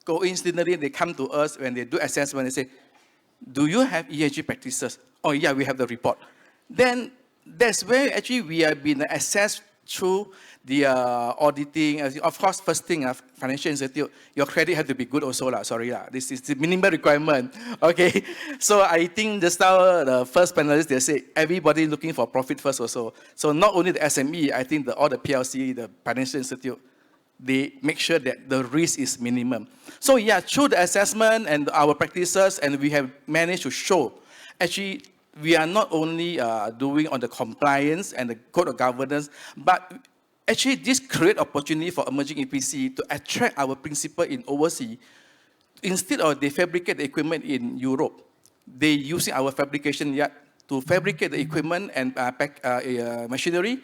coincidentally, they come to us when they do assessment, they say, do you have ESG practices? Oh yeah, we have the report. then that's where actually we have been assessed through the auditing. Of course, first thing, financial institute, your credit has to be good also. Sorry, this is the minimum requirement. Okay, so I think just now the first panelist, they say everybody looking for profit first also. So not only the SME, I think all the PLC, the financial institute, they make sure that the risk is minimum. So yeah, through the assessment and our practices, and we have managed to show, actually, we are not only doing on the compliance and the code of governance, but actually this create opportunity for emerging EPC to attract our principal in overseas. Instead of they fabricate the equipment in Europe, they using our fabrication yard to fabricate the equipment and machinery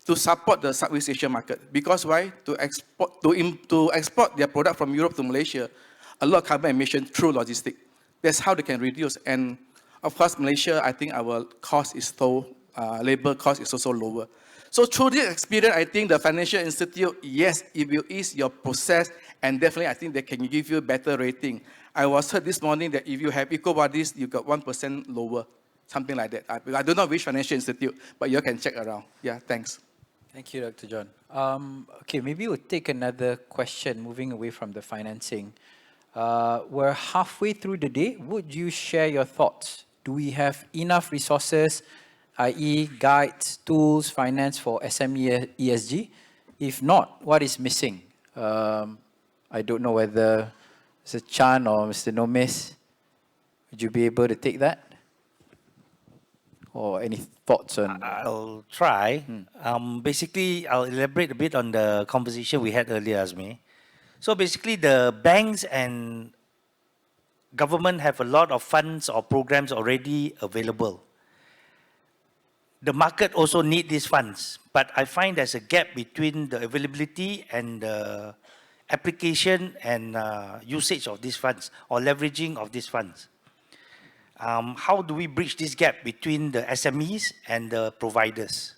to support the Southeast Asia market. Because why? To export their product from Europe to Malaysia, a lot of carbon emission through logistics. That's how they can reduce. And of course, Malaysia, I think our cost is so, labor cost is also lower. So through this experience, I think the financial institute, yes, it will ease your process, and definitely I think they can give you a better rating. I was heard this morning that if you have eco-bodies, you got 1% lower, something like that. I don't know which financial institute, but you can check around. Yeah, thanks. Thank you, Dr. John. Okay, maybe we'll take another question, moving away from the financing. We're halfway through the day. Would you share your thoughts? Do we have enough resources, i.e. guides, tools, finance for SME ESG? If not, what is missing? I don't know whether Mr. Chan or Mr. Nomes, would you be able to take that? Or any thoughts on? I'll try. Basically, I'll elaborate a bit on the conversation we had earlier, Azmi. So basically, the banks and government have a lot of funds or programs already available. The market also need these funds, but I find there's a gap between the availability and the application and usage of these funds or leveraging of these funds. How do we bridge this gap between the SMEs and the providers?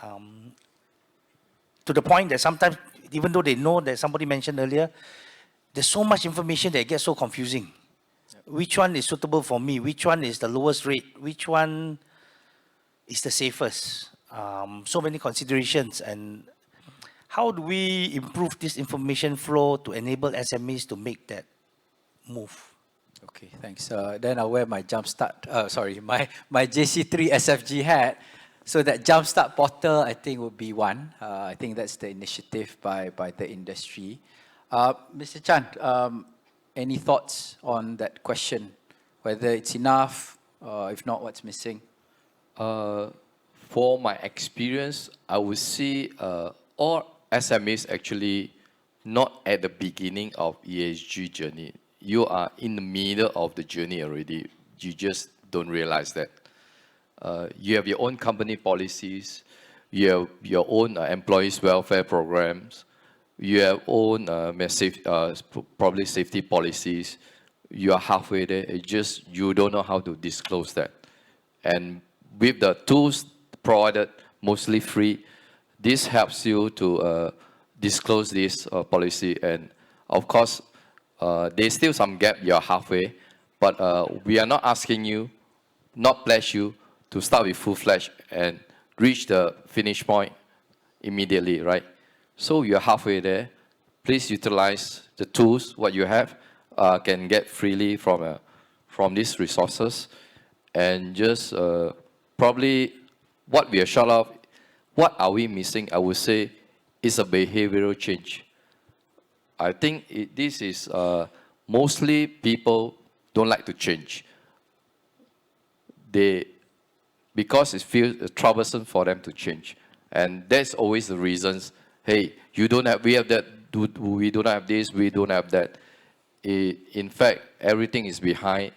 To the point that sometimes, even though they know that somebody mentioned earlier, there's so much information that it gets so confusing. Which one is suitable for me? Which one is the lowest rate? Which one is the safest? So many considerations. And how do we improve this information flow to enable SMEs to make that move? Okay, thanks. Then I'll wear my my JC3 SFG hat. So that Jumpstart portal, I think, would be one. I think that's the initiative by the industry. Mr. Chan, any thoughts on that question? Whether it's enough, if not, what's missing? For my experience, I would see all SMEs actually not at the beginning of ESG journey. You are in the middle of the journey already. You just don't realize that. You have your own company policies. You have your own employees' welfare programs. You have own massive, probably safety policies. You are halfway there. It's just you don't know how to disclose that. And with the tools provided, mostly free, this helps you to disclose this policy. And of course, there's still some gap. You're halfway, but we are not asking you, not pledge you to start with full-fledged and reach the finish point immediately, right? So you're halfway there. Please utilize the tools, what you have, can get freely from these resources. And just probably what we are short of, what are we missing, I would say, is a behavioral change. I think this is mostly people don't like to change. Because it feels troublesome for them to change. And that's always the reasons, hey, you don't have, we have that, we don't have this, we don't have that. In fact, everything is behind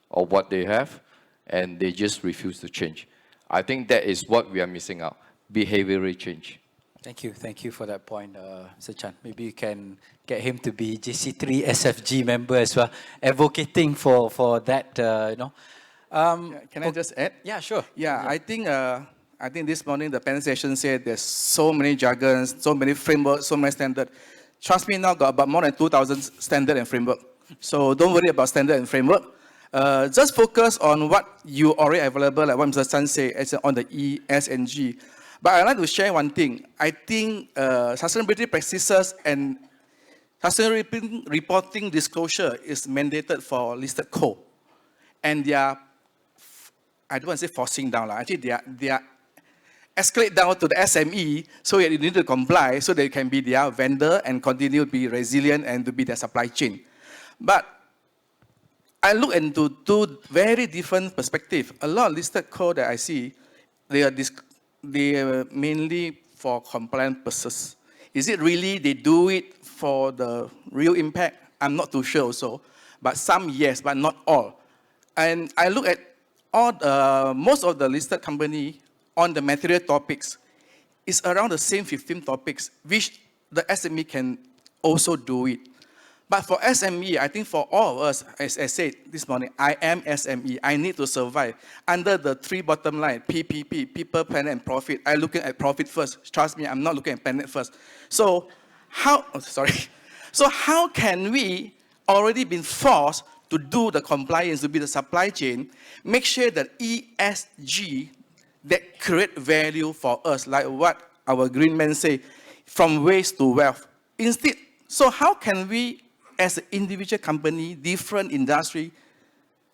of what they have, and they just refuse to change. I think that is what we are missing out, behavioral change. Thank you for that point, Mr. Chan. Maybe you can get him to be JC3 SFG member as well, advocating for that, you know. Can I just add? Yeah, sure. Yeah, I think this morning the panel session said there's so many jargons, so many frameworks, so many standards. Trust me, now got about more than 2,000 standard and framework. So don't worry about standard and framework. just focus on what you already available, like what Mr. Chan said, on the E, S, and G. But I'd like to share one thing. I think sustainability practices and sustainability reporting disclosure is mandated for listed co. And they are, I don't want to say forcing down, actually they are escalate down to the SME so that they need to comply so they can be their vendor and continue to be resilient and to be their supply chain. But I look into two very different perspectives. A lot of listed code that I see, they are mainly for compliance purposes. Is it really they do it for the real impact? I'm not too sure also. But some yes, but not all. And I look at most of the listed company on the material topics is around the same 15 topics, which the SME can also do it. But for SME, I think for all of us, as I said this morning, I am SME. I need to survive. Under the three bottom line, PPP, people, planet, and profit, I'm looking at profit first. Trust me, I'm not looking at planet first. So so how can we already been forced to do the compliance, to be the supply chain, make sure that ESG, that create value for us, like what our green men say, from waste to wealth. Instead, so how can we, as an individual company, different industry,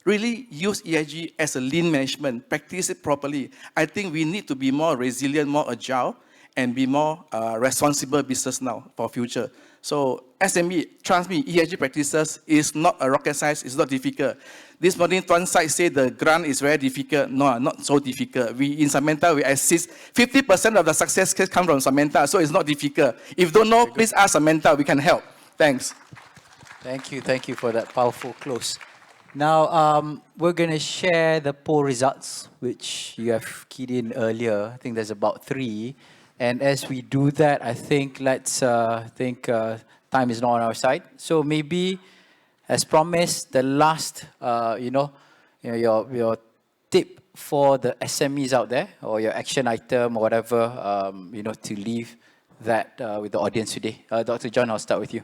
really use ESG as a lean management, practice it properly? I think we need to be more resilient, more agile, and be more responsible business now for future. So SME, trust me, ESG practices is not a rocket science, it's not difficult. This morning, Tuan Sai said the grant is very difficult. No, not so difficult. We, in Samantha, we assist. 50% of the success case come from Samantha, so it's not difficult. If you don't know, please ask Samantha, we can help. Thanks. Thank you for that powerful close. Now, we're going to share the poll results, which you have keyed in earlier. I think there's about 3. And as we do that, I think time is not on our side. So maybe, as promised, the last, your tip for the SMEs out there, or your action item, or whatever, to leave that with the audience today. Dr. John, I'll start with you.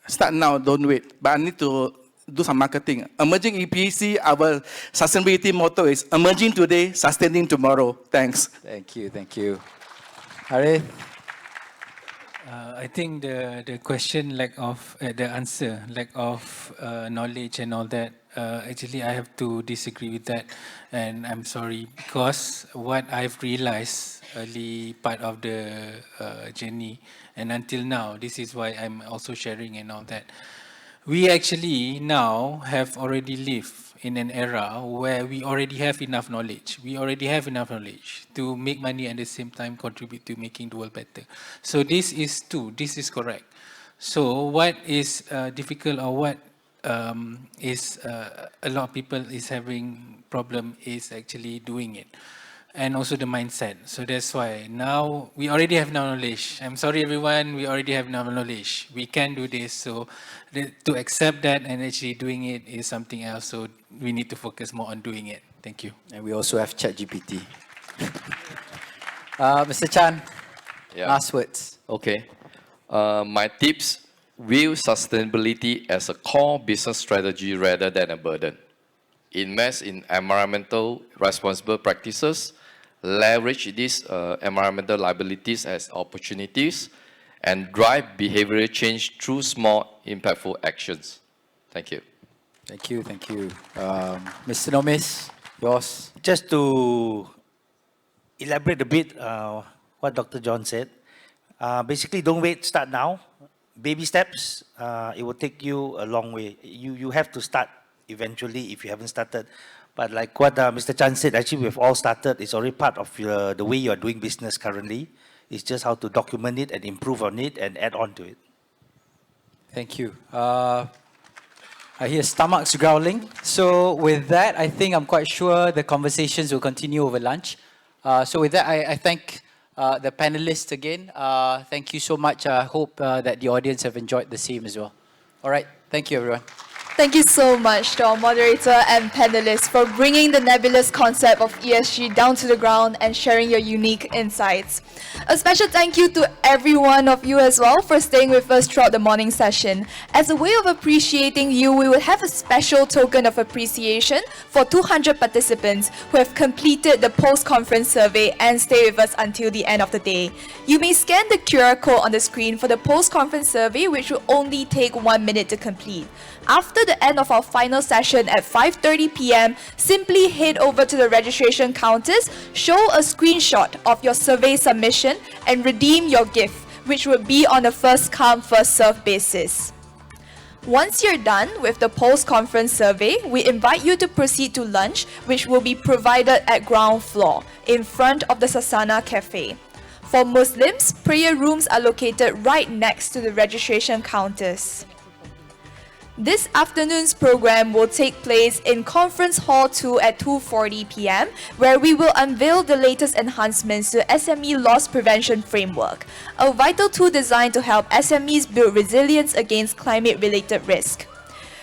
Start now, don't wait. But I need to do some marketing. Emerging EPC, our sustainability motto is emerging today, sustaining tomorrow. Thanks. Thank you. Harith? I think the question, lack of knowledge and all that, actually I have to disagree with that, and I'm sorry, because what I've realized early part of the journey and until now, this is why I'm also sharing and all that. We actually now have already lived in an era where we already have enough knowledge. We already have enough knowledge to make money and at the same time contribute to making the world better. So this is correct. So what is difficult, or what is a lot of people is having problem is actually doing it. And also the mindset. So that's why now we already have knowledge. I'm sorry everyone, we already have knowledge. We can do this. So to accept that and actually doing it is something else. So we need to focus more on doing it. Thank you. And we also have ChatGPT. Mr. Chan, last words. Okay. My tips: view sustainability as a core business strategy rather than a burden. Invest in environmental responsible practices. Leverage these environmental liabilities as opportunities, and drive behavioral change through small, impactful actions. Thank you. Thank you. Mr. Nomis, yours. Just to elaborate a bit what Dr. John said, basically don't wait, start now. Baby steps, it will take you a long way. You have to start eventually if you haven't started. But like what Mr. Chan said, actually we've all started. It's already part of the way you are doing business currently. It's just how to document it and improve on it and add on to it. Thank you. I hear stomachs growling. So with that, I think I'm quite sure the conversations will continue over lunch. So with that, I thank the panelists again. Thank you so much. I hope that the audience have enjoyed the same as well. All right. Thank you, everyone. Thank you so much to our moderator and panelists for bringing the nebulous concept of ESG down to the ground and sharing your unique insights. A special thank you to every one of you as well for staying with us throughout the morning session. As a way of appreciating you, we will have a special token of appreciation for 200 participants who have completed the post-conference survey and stay with us until the end of the day. You may scan the QR code on the screen for the post-conference survey, which will only take 1 minute to complete. After the end of our final session at 5:30 p.m., simply head over to the registration counters, show a screenshot of your survey submission, and redeem your gift, which will be on a first-come, first-served basis. Once you're done with the post-conference survey, we invite you to proceed to lunch, which will be provided at ground floor, in front of the Sasana Cafe. For Muslims, prayer rooms are located right next to the registration counters. This afternoon's program will take place in Conference Hall 2 at 2:40 p.m., where we will unveil the latest enhancements to SME Loss Prevention Framework, a vital tool designed to help SMEs build resilience against climate-related risk.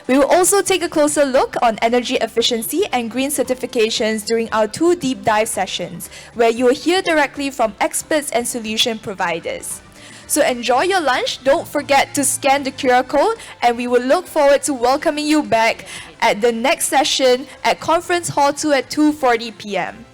We will also take a closer look on energy efficiency and green certifications during our 2 deep dive sessions, where you will hear directly from experts and solution providers. So enjoy your lunch, don't forget to scan the QR code, and we will look forward to welcoming you back at the next session at Conference Hall 2 at 2:40 p.m.